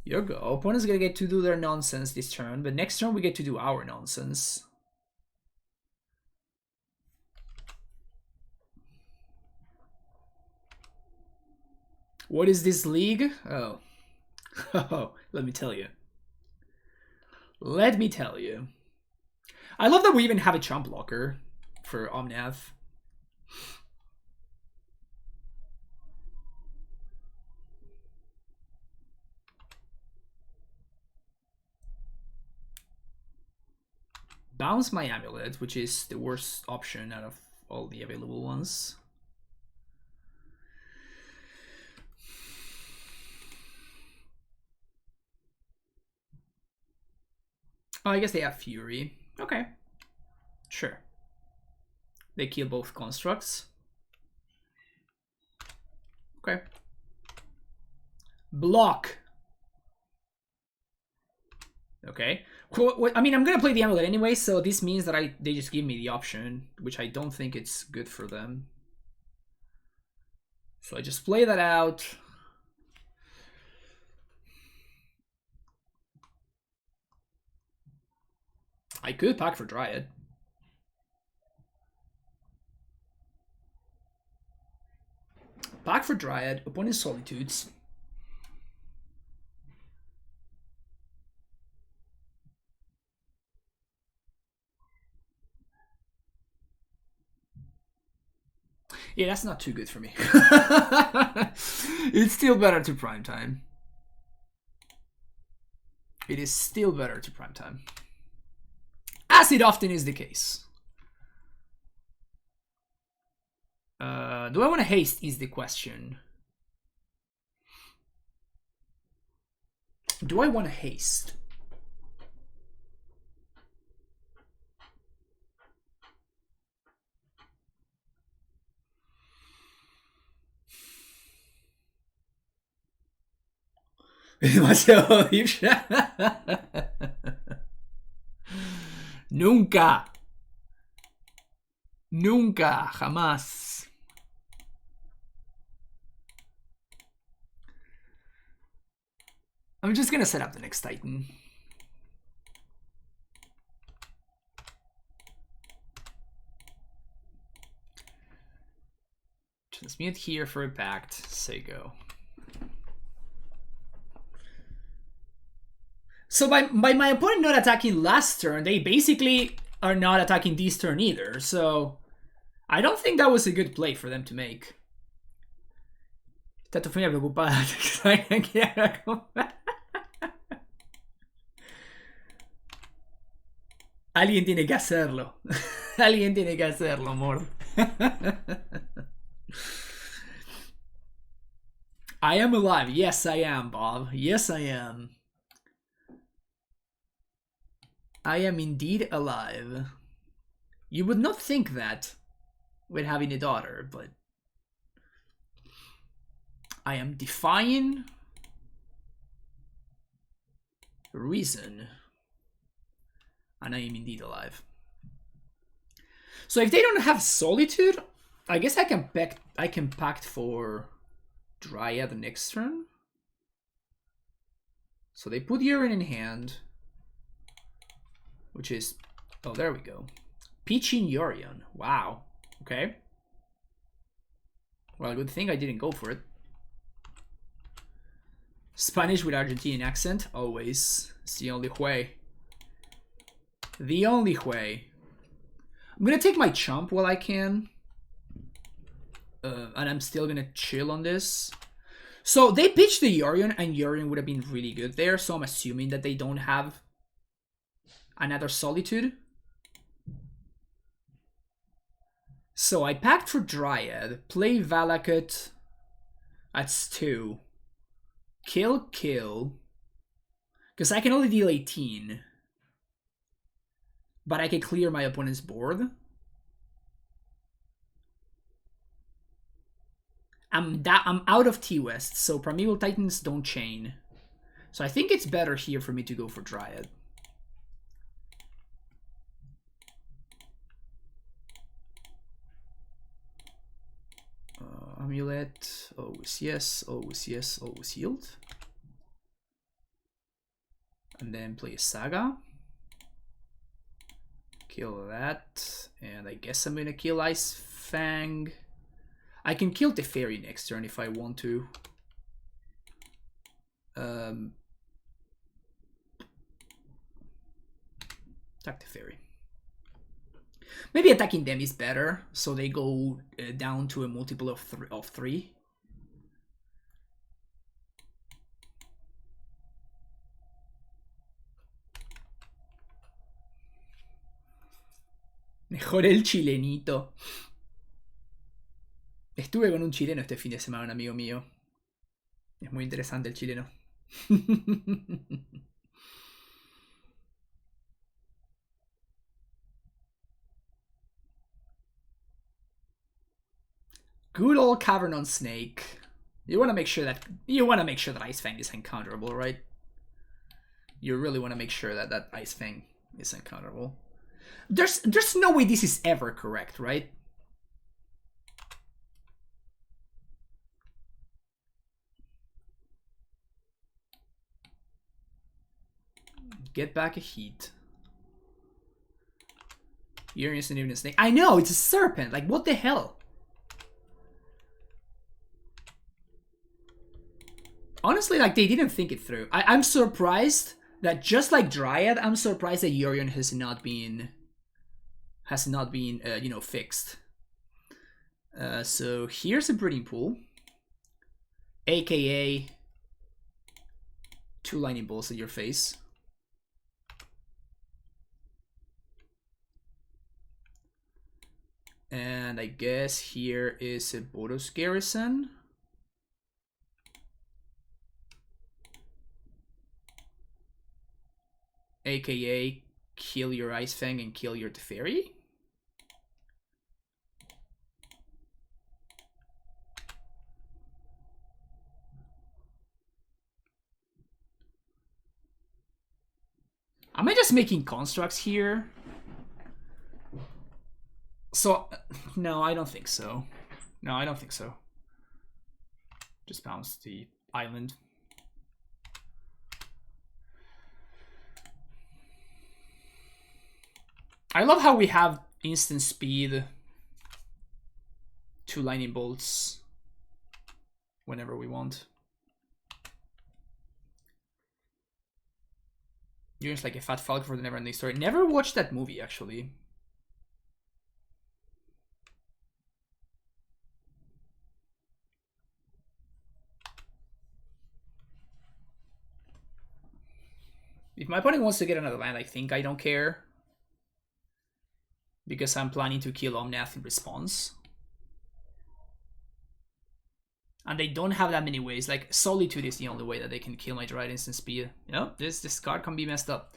Here you go. Opponent's gonna get to do their nonsense this turn, but next turn we get to do our nonsense. What is this league? Oh. Oh, let me tell you. Let me tell you. I love that we even have a chump blocker for Omnath. Bounce my Amulet, which is the worst option out of all the available ones. Oh, I guess they have Fury. Okay. Sure. They kill both constructs. Okay. Block. Okay. I mean, I'm gonna play the Amulet anyway, so this means that they just give me the option, which I don't think it's good for them. So I just play that out. I could pack for Dryad. Pack for Dryad, opponent Solitudes. Yeah, that's not too good for me. It's still better to prime time. It is still better to prime time. As it often is the case. Do I want to haste is the question. Do I want to haste? Demasiado deep. Nunca. Nunca. Jamás. I'm just gonna set up the next Titan. Transmute here for a pact. Say go. So by my opponent not attacking last turn, they basically are not attacking this turn either. So I don't think that was a good play for them to make. Tanto fue preocupada. Alguien tiene que hacerlo. Alguien tiene que hacerlo, amor. I am alive. Yes, I am, Bob. Yes, I am. I am indeed alive. You would not think that with having a daughter, but I am defying reason. And I am indeed alive. So if they don't have Solitude, I guess I can pact for Dryad next turn. So they put Yorion in hand. Which is, oh, there we go. Peaching Yorion. Wow. Okay. Well, good thing I didn't go for it. Spanish with Argentinian accent, always. It's the only way. The only way. I'm gonna take my chump while I can. And I'm still gonna chill on this. So they pitched the Yorion, and Yorion would have been really good there, so I'm assuming that they don't have another Solitude. So I packed for Dryad, play Valakut. That's 2. Kill. Because I can only deal 18. But I can clear my opponent's board. I'm out of T-West, so Primeval Titans don't chain. So I think it's better here for me to go for Dryad. Amulet, always yes, always yes, always yield. And then play a Saga. Kill that. And I guess I'm gonna kill Ice Fang. I can kill Teferi next turn if I want to. Attack Teferi. Maybe attacking them is better, so they go down to a multiple of 3. Mejor el chilenito. Estuve con un chileno este fin de semana, un amigo mío. Es muy interesante el chileno. Good old Cavern on Snake. You want to make sure that Ice Fang is uncounterable, right? You really want to make sure that that Ice Fang is uncounterable. There's no way this is ever correct, right? Get back a heat. Yorion isn't even a snake. I know, it's a serpent. Like, what the hell? Honestly, like, they didn't think it through. I'm surprised that, just like Dryad, I'm surprised that Yorion has not been you know, fixed. So here's a breeding pool, aka 2 lightning bolts at your face. And I guess here is a Boros Garrison. AKA kill your Ice Fang and kill your Teferi. Am I just making constructs here? So, no, I don't think so. No, I don't think so. Just bounce the island. I love how we have instant speed, 2 lightning bolts whenever we want. You're just like a fat falcon for the never-ending story. Never watched that movie, actually. If my opponent wants to get another land, I think I don't care, because I'm planning to kill Omnath in response. And they don't have that many ways. Like, Solitude is the only way that they can kill my Dryad instant speed. You know, this card can be messed up.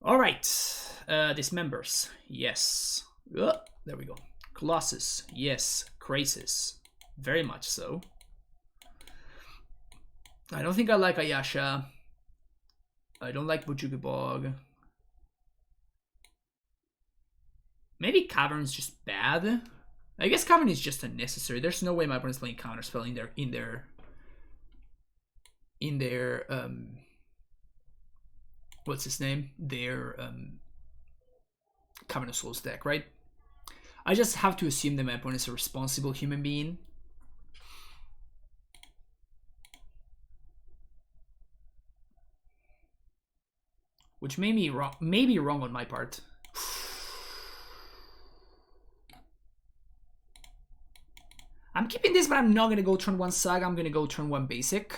Alright. Dismembers. Yes. There we go. Colossus. Yes. Grixis. Very much so. I don't think I like Ayasha. I don't like Bujuku Bog. Maybe Cavern's just bad. I guess Cavern is just unnecessary. There's no way my opponent's playing Counterspell in their what's his name? Their Cavern of Souls deck, right? I just have to assume that my opponent's a responsible human being. Which may be wrong on my part. I'm keeping this, but I'm not going to go turn 1 Saga. I'm going to go turn 1 Basic.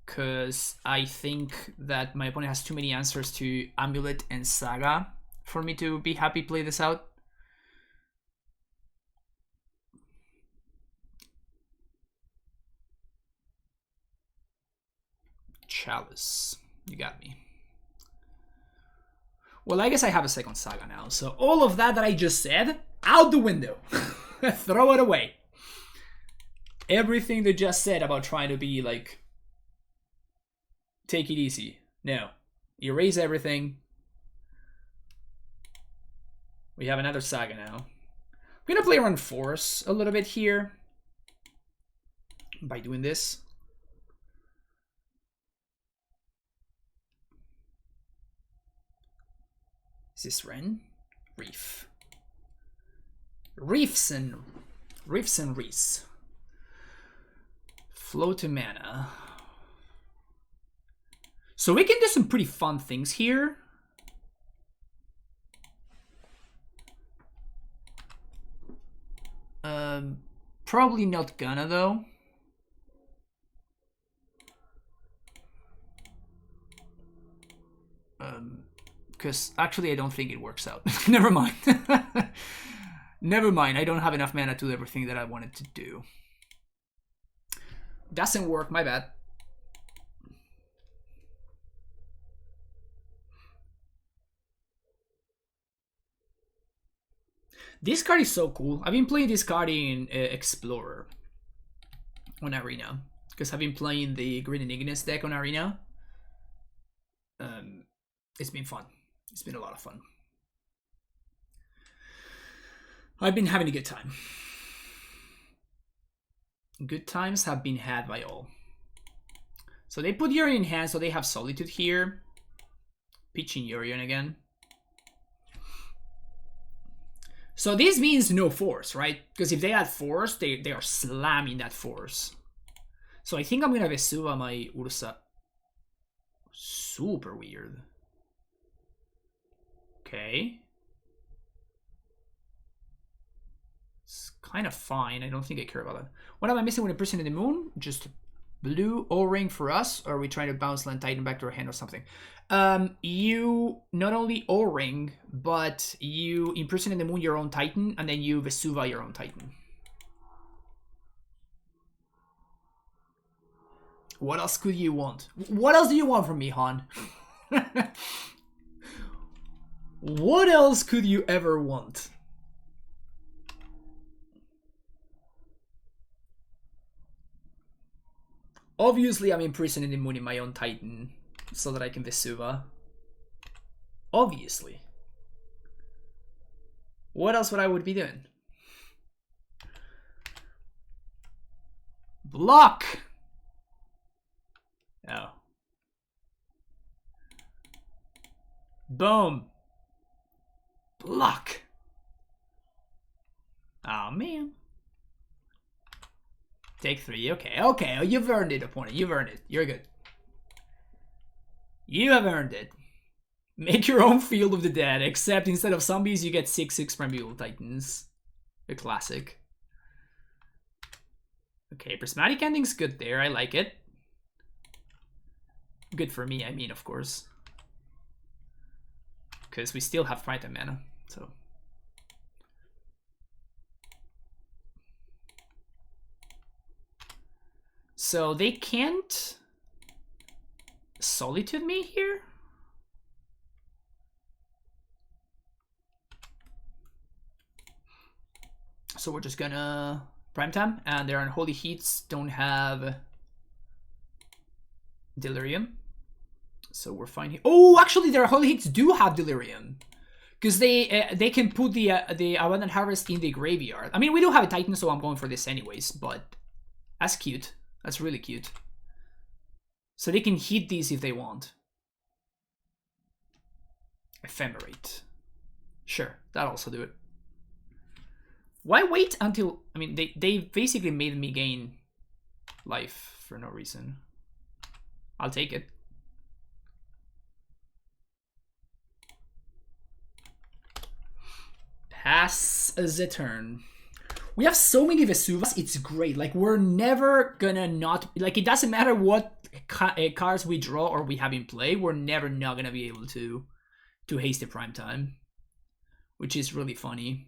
Because I think that my opponent has too many answers to Amulet and Saga for me to be happy to play this out. Chalice. You got me. Well, I guess I have a second Saga now. So all of that I just said, out the window. Throw it away. Everything they just said about trying to be like, take it easy. No. Erase everything. We have another Saga now. I'm gonna play around Force a little bit here by doing this. Is this Ren? Reef. Reefs and Reefs. Flow to mana. So we can do some pretty fun things here. Probably not gonna though. Because actually I don't think it works out. Never mind. Never mind, I don't have enough mana to do everything that I wanted to do. Doesn't work, my bad. This card is so cool. I've been playing this card in Explorer on Arena. Because I've been playing the Green and Ignis deck on Arena. It's been fun. It's been a lot of fun. I've been having a good time. Good times have been had by all. So they put Yorion in hand, so they have Solitude here. Pitching Yorion again. So this means no force, right? Because if they had force, they are slamming that force. So I think I'm gonna Vesuva my Ursa. Super weird. Okay. It's kind of fine. I don't think I care about that. What am I missing with a person in the moon? Just blue O-ring for us? Or are we trying to bounce Land Titan back to our hand or something? You not only O-ring, but you imprison in the moon your own Titan, and then you Vesuva your own Titan. What else could you want? What else do you want from me, Han? What else could you ever want? Obviously, I'm imprisoning the moon in my own Titan so that I can Vesuva. Obviously. What else would I be doing? Block! Oh. Boom. Block. Oh, man. Take 3. Okay, okay. Oh, you've earned it, opponent. You've earned it. You're good. You have earned it. Make your own Field of the Dead, except instead of zombies, you get 6/6 Primeval Titans. A classic. Okay, Prismatic Ending's good there. I like it. Good for me, I mean, of course. Because we still have Primeval mana, so... So they can't Solitude me here? So we're just gonna Primetime, and their Unholy Heats don't have Delirium. So we're fine here. Oh, actually their Unholy Heats do have Delirium. Because they can put the Abundant Harvest in the graveyard. I mean, we do have a Titan, so I'm going for this anyways, but that's cute. That's really cute. So they can hit these if they want. Ephemerate. Sure, that'll also do it. Why wait until... I mean, they basically made me gain life for no reason. I'll take it. Pass the turn. We have so many Vesuvas, it's great. Like, we're never gonna not... Like, it doesn't matter what cards we draw or we have in play, we're never not gonna be able to haste the Primetime. Which is really funny.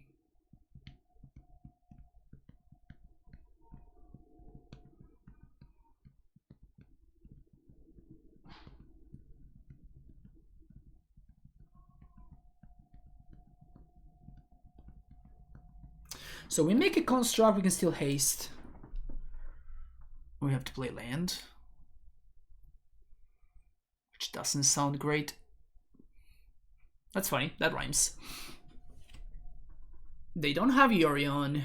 So we make a construct, we can still haste. We have to play land. Which doesn't sound great. That's funny, that rhymes. They don't have Yorion.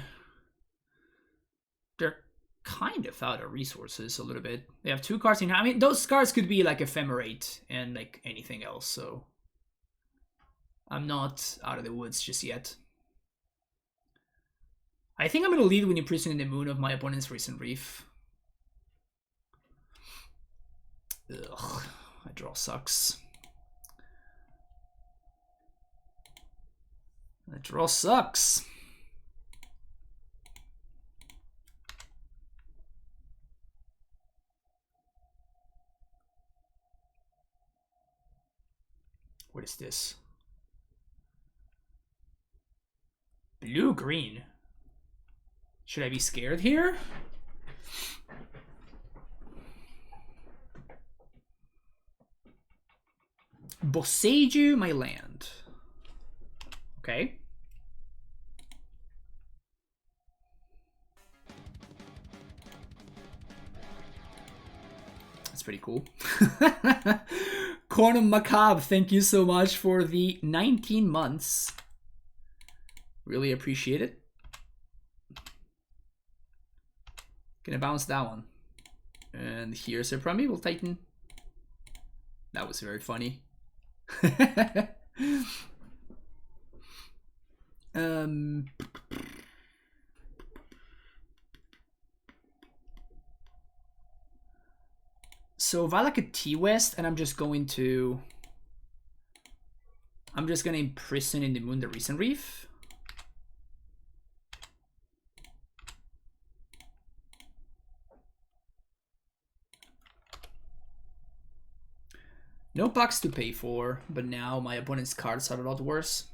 They're kind of out of resources a little bit. They have 2 cards in hand. I mean, those cards could be like Ephemerate and like anything else, so... I'm not out of the woods just yet. I think I'm going to lead with Imprisoning the Moon of my opponent's Recent Reef. Ugh, my draw sucks. That draw sucks. What is this? Blue-green. Should I be scared here? Boseiju, my land. Okay. That's pretty cool. Cornum Macabre, thank you so much for the 19 months. Really appreciate it. Gonna bounce that one. And here's a Primeval Titan. That was very funny. So Valakut T-West, and I'm just gonna Imprison in the Moon the Recent Reef. No bucks to pay for, but now my opponent's cards are a lot worse.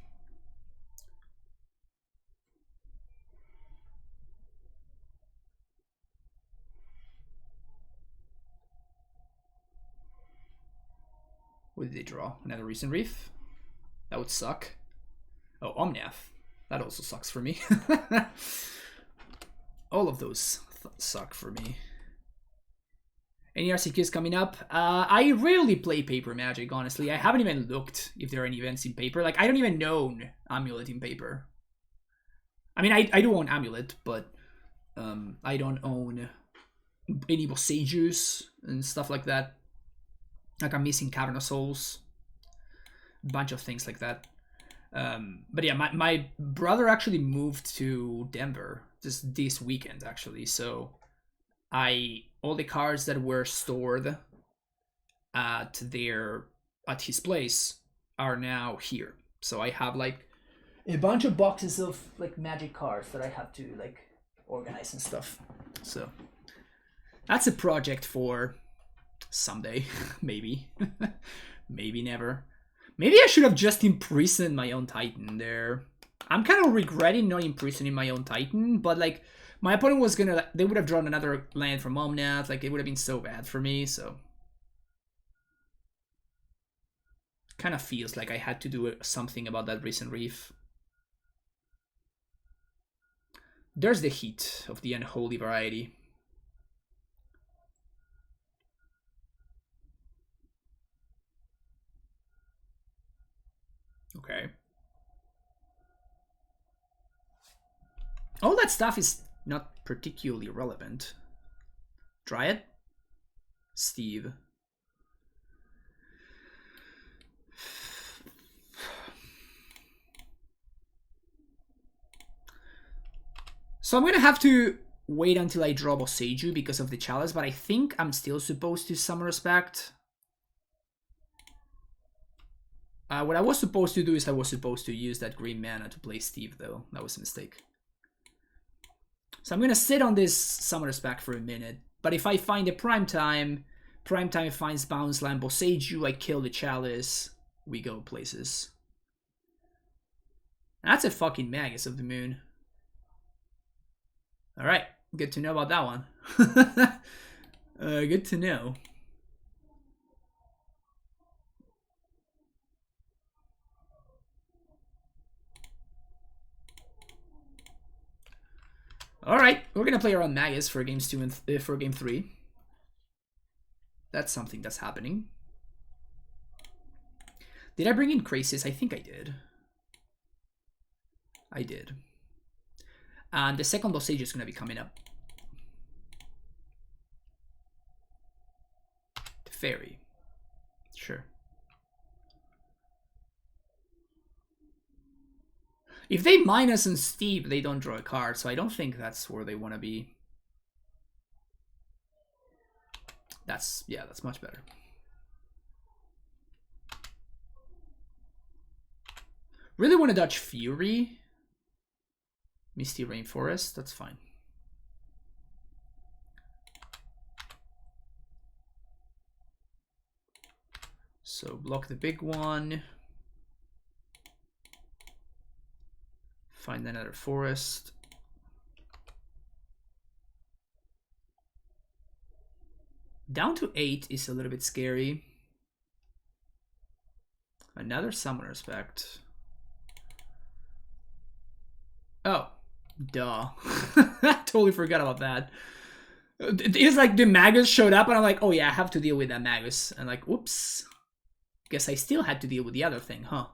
What did they draw? Another Recent Reef? That would suck. Oh, Omnath. That also sucks for me. All of those suck for me. Any RCQs coming up? I rarely play Paper Magic, honestly. I haven't even looked if there are any events in Paper. Like, I don't even own Amulet in Paper. I mean, I do own Amulet, but I don't own any Boseijus and stuff like that. Like, I'm missing Cavern of Souls. A bunch of things like that. But yeah, my brother actually moved to Denver just this weekend, actually. So all the cards that were stored at his place are now here. So I have like a bunch of boxes of like Magic cards that I have to like organize and stuff. So that's a project for someday, maybe. Maybe never. Maybe I should have just imprisoned my own Titan there. I'm kind of regretting not imprisoning my own Titan, but like my opponent was gonna, they would have drawn another land from Omnath, like it would have been so bad for me, so. Kind of feels like I had to do something about that Recent Reef. There's the heat of the unholy variety. Okay. All that stuff is not particularly relevant. Dryad? Steve. So I'm gonna have to wait until I draw Boseiju because of the chalice, but I think I'm still supposed to summon Respect. What I was supposed to do is I was supposed to use that green mana to play Steve, though. That was a mistake. So I'm gonna sit on this Summon Respect for a minute, but if I find a Primetime finds Bounce Land Boseiju, I kill the chalice, we go places. That's a fucking Magus of the Moon. Alright, good to know about that one. Good to know. Alright, we're gonna play around Magus for games 2 and for game 3. That's something that's happening. Did I bring in Grixis? I think I did. I did. And the second Boseiju is gonna be coming up. The Fairy. Sure. If they minus and steep, they don't draw a card, so I don't think that's where they want to be. That's much better. Really want to dodge Fury. Misty Rainforest, that's fine. So block the big one. Find another forest. Down to 8 is a little bit scary. Another Summoner's Pact. Oh, duh. I totally forgot about that. It's like the Magus showed up and I'm like, oh yeah, I have to deal with that Magus. And like, whoops. Guess I still had to deal with the other thing, huh?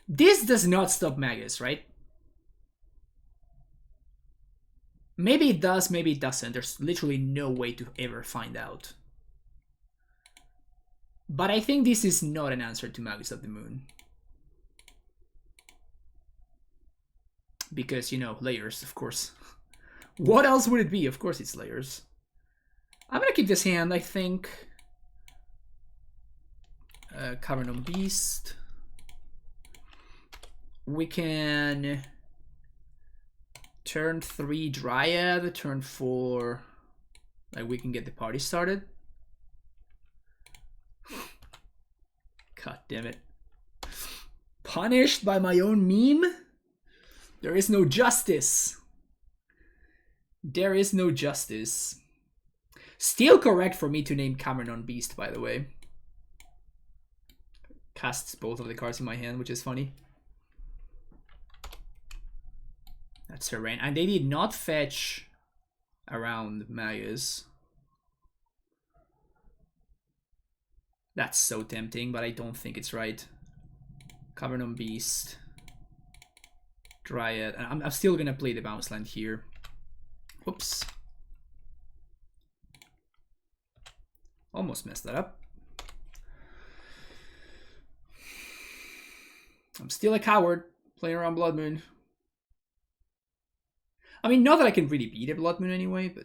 This does not stop Magus, right? Maybe it does, maybe it doesn't. There's literally no way to ever find out. But I think this is not an answer to Magus of the Moon. Because, you know, layers, of course. What else would it be? Of course it's layers. I'm gonna keep this hand, I think. Cavern Beast. We can turn 3 Dryad, turn 4. Like we can get the party started. God damn it. Punished by my own meme? There is no justice. There is no justice. Still correct for me to name Cameron Beast, by the way. Casts both of the cards in my hand, which is funny. That's her rain. And they did not fetch around Magus. That's so tempting, but I don't think it's right. Cavern Beast. Dryad. I'm still gonna play the bounce land here. Whoops. Almost messed that up. I'm still a coward playing around Blood Moon. I mean, not that I can really beat a Blood Moon anyway, but...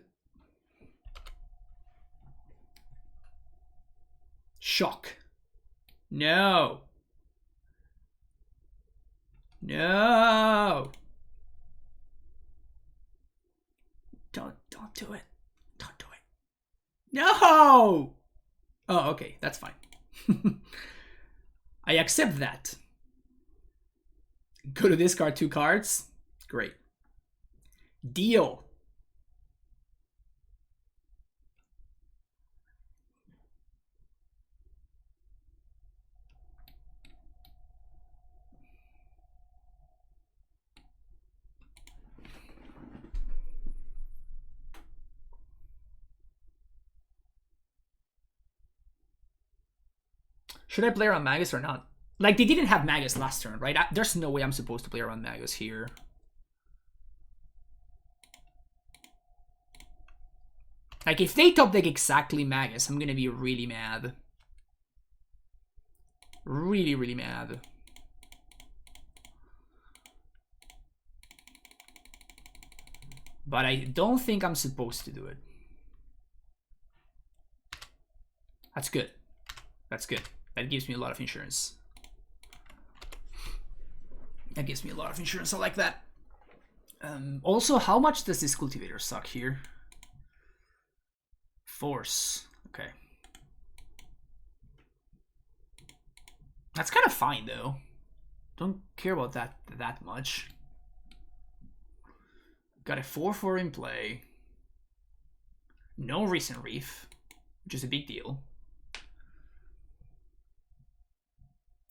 Shock. No. No. Don't do it. Don't do it. No. Oh, okay, that's fine. I accept that. Go to discard 2 cards. Great. Deal. Should I play around Magus or not? Like, they didn't have Magus last turn, right? There's no way I'm supposed to play around Magus here. Like, if they top deck exactly Magus, I'm gonna be really mad. Really, really mad. But I don't think I'm supposed to do it. That's good. That's good. That gives me a lot of insurance. That gives me a lot of insurance. I like that. Also, how much does this cultivator suck here? Force. Okay. That's kind of fine, though. Don't care about that much. Got a 4/4 in play. No recent reef, which is a big deal.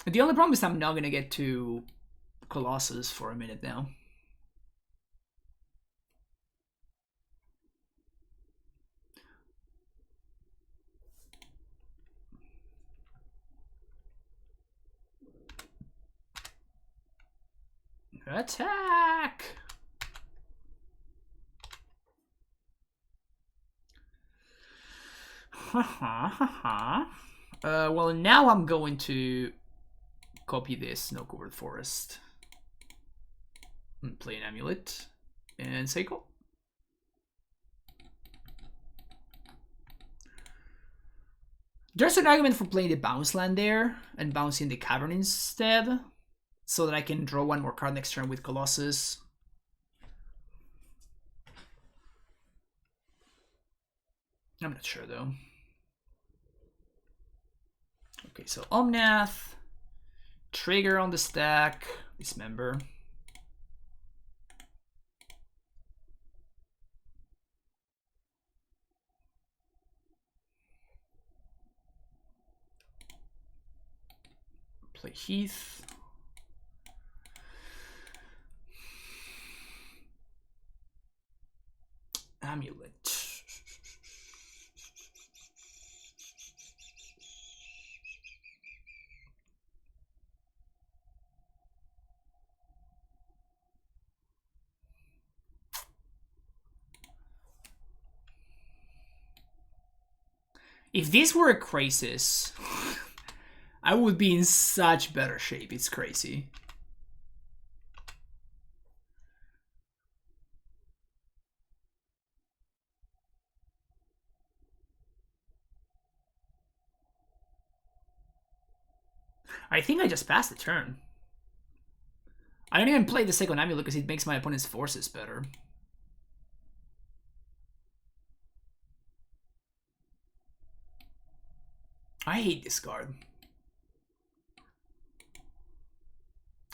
The only problem is I'm not gonna get to Colossus for a minute now. Attack! Well, now I'm going to copy this No Covered Forest and play an Amulet and cycle. There's an argument for playing the bounce land there and bouncing the Cavern instead, so that I can draw one more card next turn with Colossus. I'm not sure though. Okay, so Omnath, trigger on the stack, dismember. Play Heath. Amulet. If this were a Grixis, I would be in such better shape. It's crazy. I think I just passed the turn. I don't even play the second Amulet because it makes my opponent's forces better. I hate this card.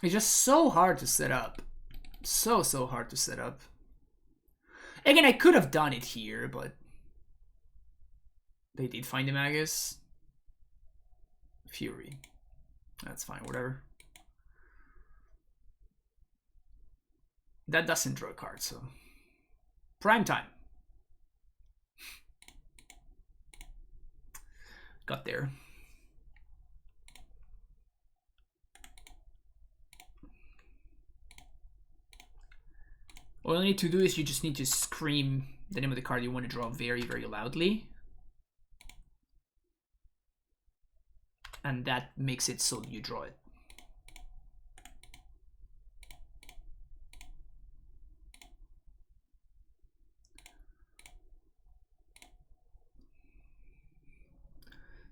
It's just so hard to set up. So hard to set up. Again, I could have done it here, but they did find the Magus. Fury. That's fine, whatever. That doesn't draw a card, so. Prime time. Got there. All you need to do is you just need to scream the name of the card you want to draw very, very loudly. And that makes it so you draw it.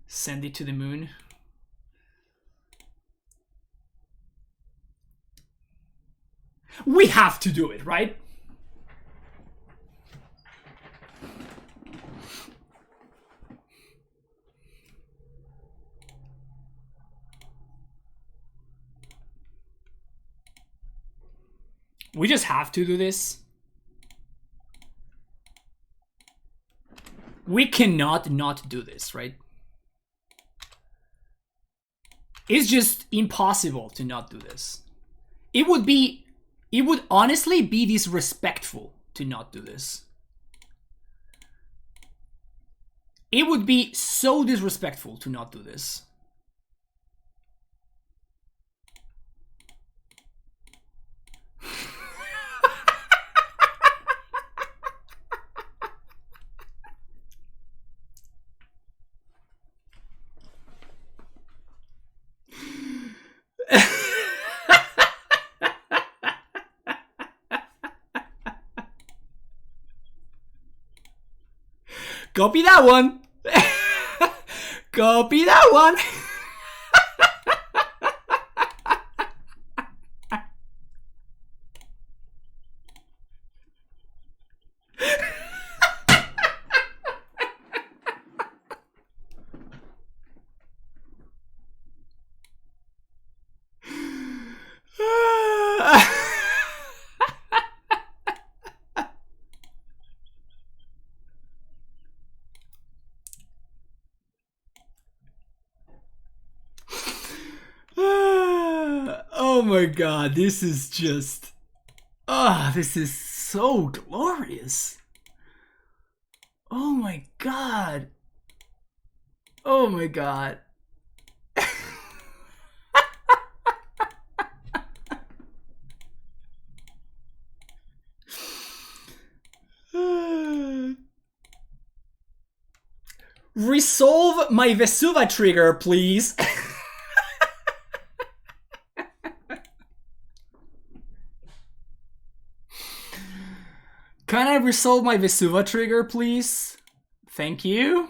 Send it to the moon. We have to do it, right? We just have to do this. We cannot not do this, right? It's just impossible to not do this. It would honestly be disrespectful to not do this. It would be so disrespectful to not do this. Copy that one. Copy that one. Oh my god, this is just... this is so glorious. Oh my god. Oh my god. Resolve my Vesuva trigger, please. Can I resolve my Vesuva trigger, please? Thank you.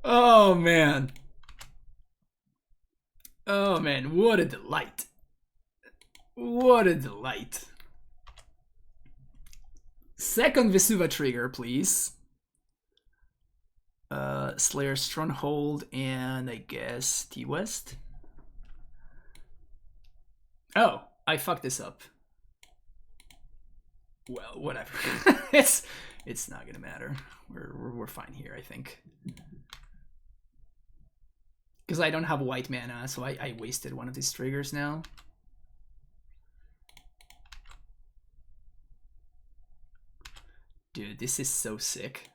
Oh man. Oh man, what a delight. What a delight. Second Vesuva trigger, please. Slayer Stronghold and I guess T-West. Oh, I fucked this up. Well, whatever. it's not gonna matter. We're fine here, I think. Because I don't have white mana, so I wasted one of these triggers now. Dude, this is so sick.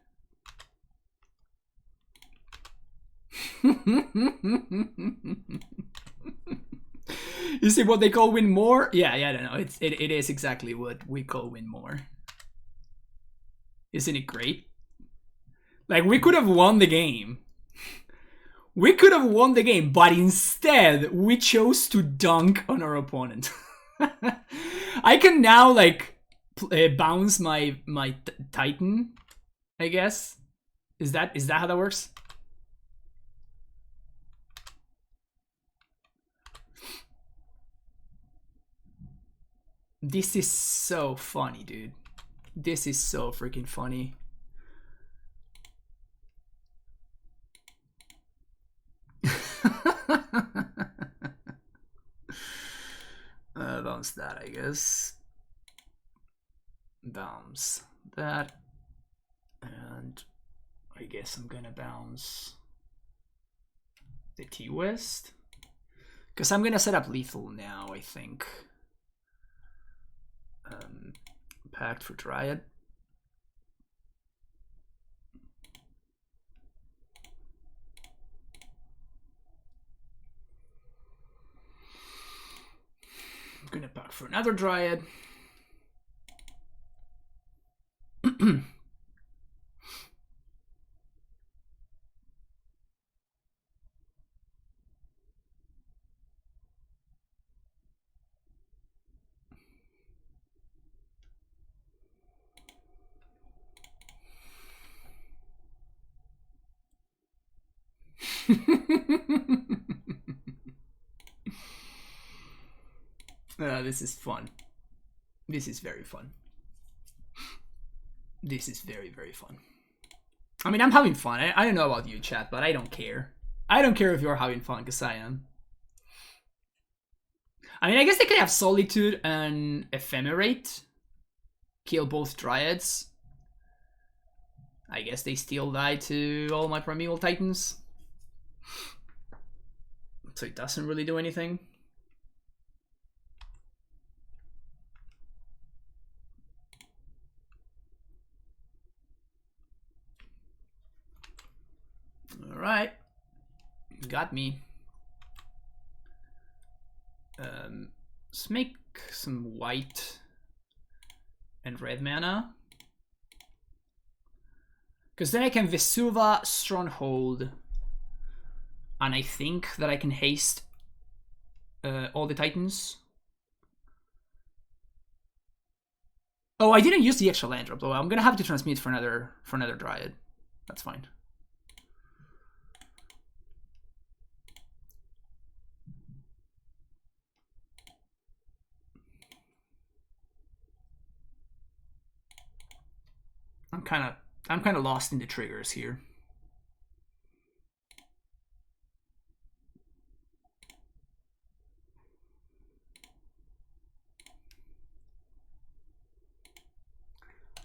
You see what they call win more? Yeah, I don't know. It is exactly what we call win more. Isn't it great? Like, we could have won the game. We could have won the game, but instead we chose to dunk on our opponent. I can now like bounce my Titan, I guess. Is that how that works? This is so funny, dude. This is so freaking funny. Bounce that, I guess. Bounce that. And I guess I'm gonna bounce the T-West. Because I'm gonna set up lethal now, I think. Pact for Dryad. I'm gonna pack for another Dryad. This is fun. This is very fun. This is very, very fun. I mean, I'm having fun. I don't know about you, chat, but I don't care. I don't care if you're having fun, because I am. I mean, I guess they could have Solitude and Ephemerate. Kill both Dryads. I guess they still die to all my Primeval Titans. So it doesn't really do anything. Alright. Got me. Let's make some white and red mana. Because then I can Vesuva Stronghold. And I think that I can haste all the Titans. Oh, I didn't use the extra land drop though. I'm gonna have to transmute for another Dryad. That's fine. I'm kind of lost in the triggers here.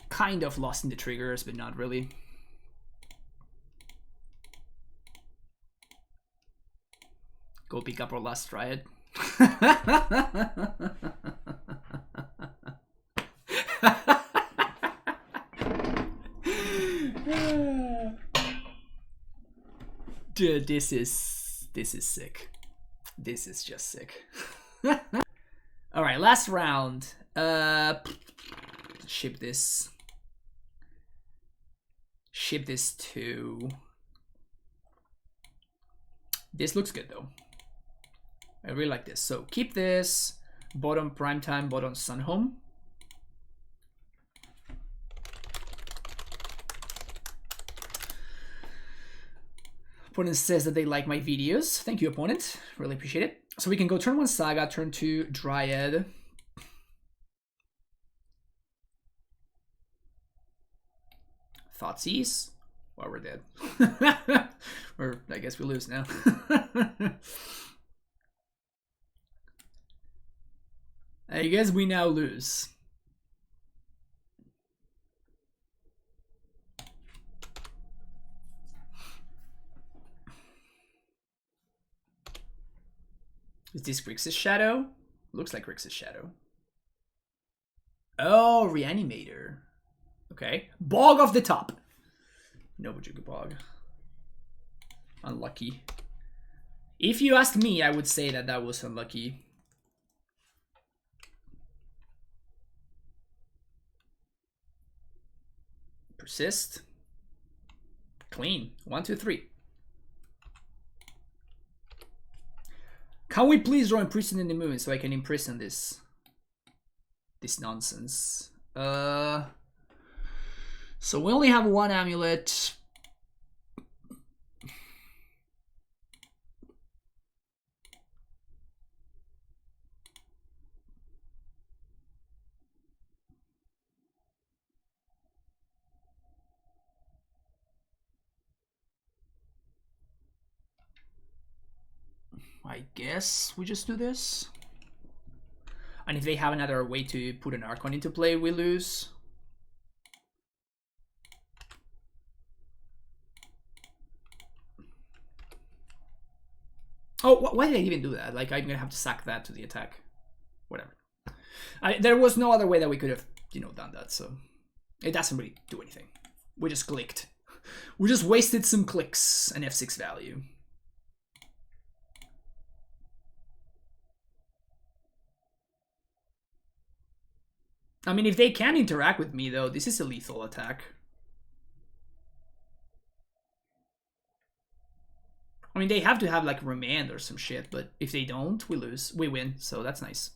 Kind of lost in the triggers, but not really. Go pick up our last Dryad. Dude, this is sick. This is just sick. All right, last round. Ship this. Ship this to. This looks good though. I really like this. So keep this. Bottom Primetime, bottom Sunhome. Opponent says that they like my videos. Thank you, opponent. Really appreciate it. So we can go turn 1 Saga, turn 2 Dryad. Thoughtseize. Well, we're dead. Or I guess we lose now. I guess we now lose. Is this Grixis Shadow? Looks like Grixis Shadow. Oh, Reanimator. Okay. Bog off the top. No Bajuga Bog. Unlucky. If you asked me, I would say that that was unlucky. Persist. Clean. 1, 2, 3. Can we please draw Imprison in the Moon so I can imprison this nonsense? So we only have 1 amulet. I guess we just do this. And if they have another way to put an Archon into play, we lose. Oh, why did I even do that? Like, I'm gonna have to sack that to the attack. Whatever. There was no other way that we could have, you know, done that, so it doesn't really do anything. We just clicked. We just wasted some clicks, an F6 value. I mean, if they can interact with me, though, this is a lethal attack. I mean, they have to have, like, Remand or some shit, but if they don't, we lose. We win, so that's nice.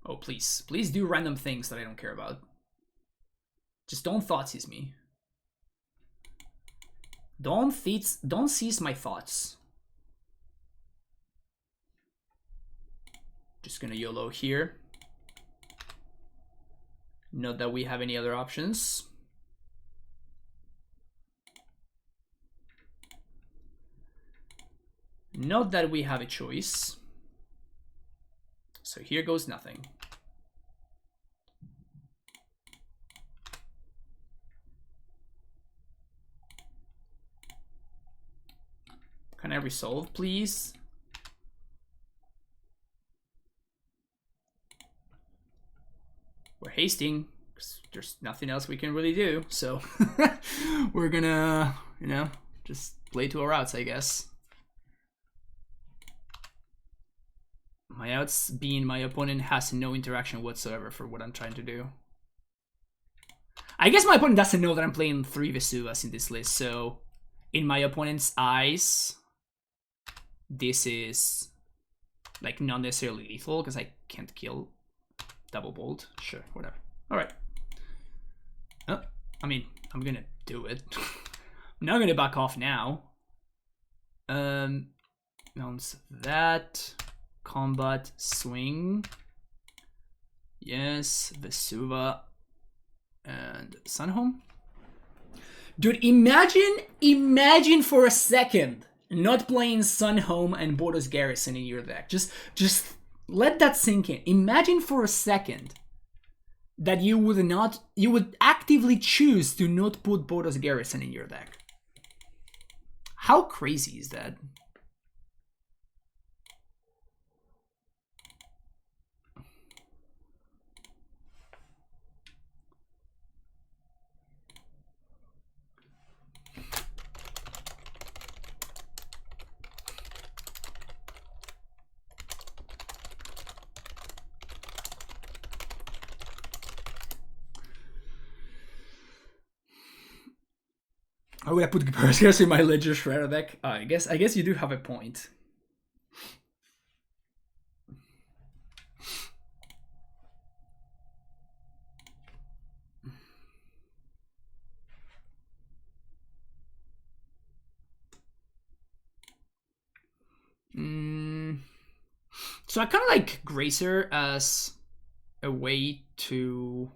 Oh, please. Please do random things that I don't care about. Just don't Thoughtseize me. Don't seize my thoughts. Just gonna YOLO here. Not that we have any other options. Not that we have a choice. So here goes nothing. Can I resolve, please? We're hasting, because there's nothing else we can really do, so we're gonna, you know, just play to our outs, I guess. My outs being my opponent has no interaction whatsoever for what I'm trying to do. I guess my opponent doesn't know that I'm playing 3 Vesuvas in this list, so in my opponent's eyes, this is like not necessarily lethal because I can't kill double bolt. Sure, whatever. All right. Oh, I mean, I'm gonna do it. I'm not gonna back off now. Bounce that. Combat swing. Yes, Vesuva and Sunhome. Dude, imagine for a second not playing Sunhome and Boros Garrison in your deck. Just let that sink in. Imagine for a second that you would actively choose to not put Boros Garrison in your deck. How crazy is that? I would have put Berserkers in my Ledger Shredder deck. I guess you do have a point. So I kind of like Gracer as a way to,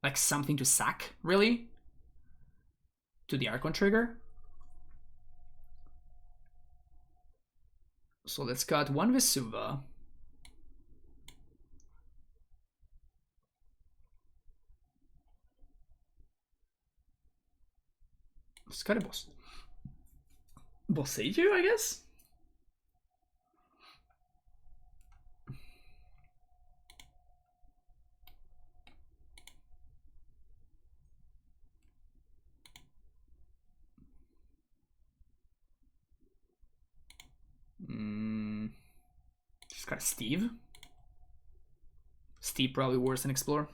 like, something to sack, really, to the Archon trigger. So let's cut one Vesuva. Let's cut a boss. Boseiju, I guess? Just got a Steve. Steve probably worse than Explorer.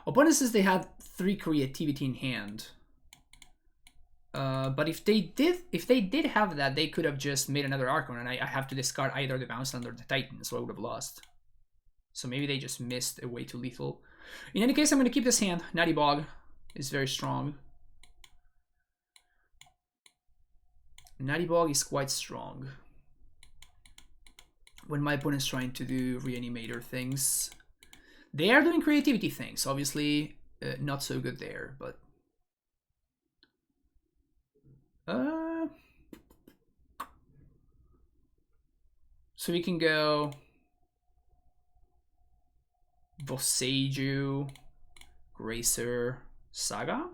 Opponent says they had 3 creativity in hand. But if they did have that, they could have just made another Archon, and I have to discard either the Bounceland or the Titan, so I would have lost. So maybe they just missed a way too lethal. In any case, I'm going to keep this hand. Natty Bog is very strong. Natty Bog is quite strong when my opponent's trying to do Reanimator things. They are doing creativity things, obviously not so good there, but so we can go Boseiju, Gracer, Saga.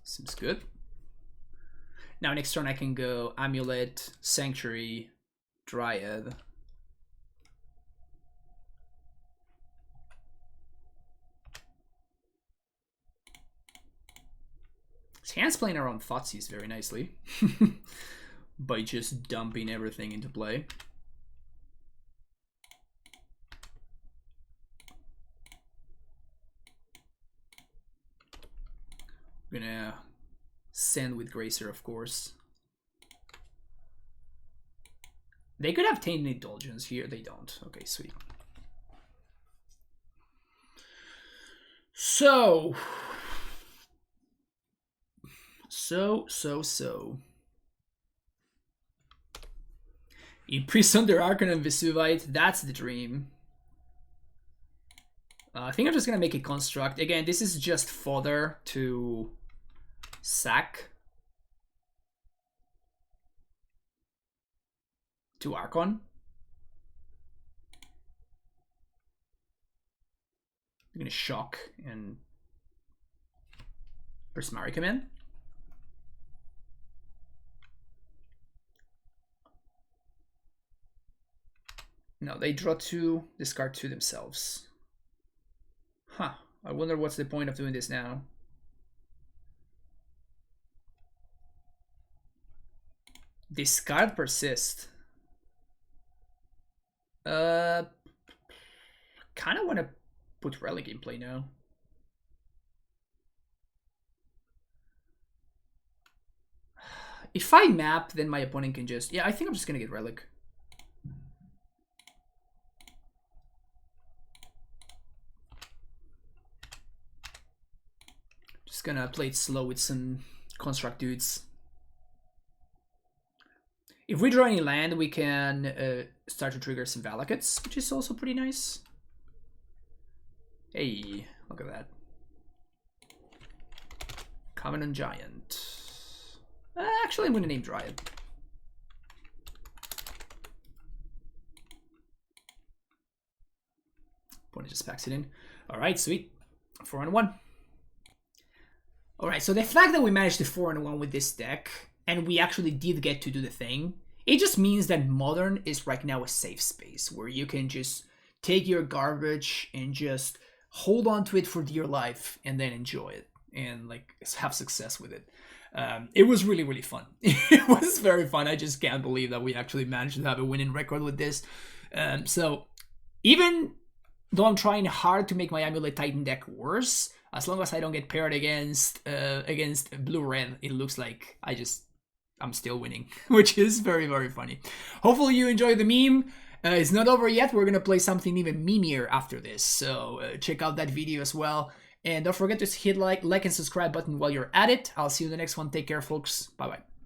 Seems good. Now next turn I can go Amulet, Sanctuary, Dryad. His hand's playing around Thoughtseize very nicely by just dumping everything into play. I'm gonna send with Gracer, of course. They could have Tainted Indulgence here. They don't. Okay, sweet. So. Imprison their Archon and Vesuvite. That's the dream. I think I'm just gonna make a construct. Again, this is just fodder to sack to Archon. I'm gonna shock and Prismari come in. No, they draw 2, discard 2 themselves. Huh. I wonder what's the point of doing this now. Discard persist. Kind of want to put Relic in play now. If I map, then my opponent can just... Yeah, I think I'm just going to get Relic. Just gonna play it slow with some construct dudes. If we draw any land, we can start to trigger some Valakuts, which is also pretty nice. Hey, look at that. Covenant Giant. Actually, I'm gonna name Dryad. Opponent just packs it in. Alright, sweet. 4-1. Alright, so the fact that we managed to 4-1 with this deck, and we actually did get to do the thing, it just means that Modern is right now a safe space where you can just take your garbage and just hold on to it for dear life and then enjoy it and like have success with it. It was really, really fun. It was very fun. I just can't believe that we actually managed to have a winning record with this. So even though I'm trying hard to make my Amulet Titan deck worse, as long as I don't get paired against blue-red, it looks like I'm still winning, which is very, very funny. Hopefully you enjoyed the meme. It's not over yet. We're gonna play something even memeier after this, so check out that video as well. And don't forget to hit like and subscribe button while you're at it. I'll see you in the next one. Take care, folks. Bye-bye.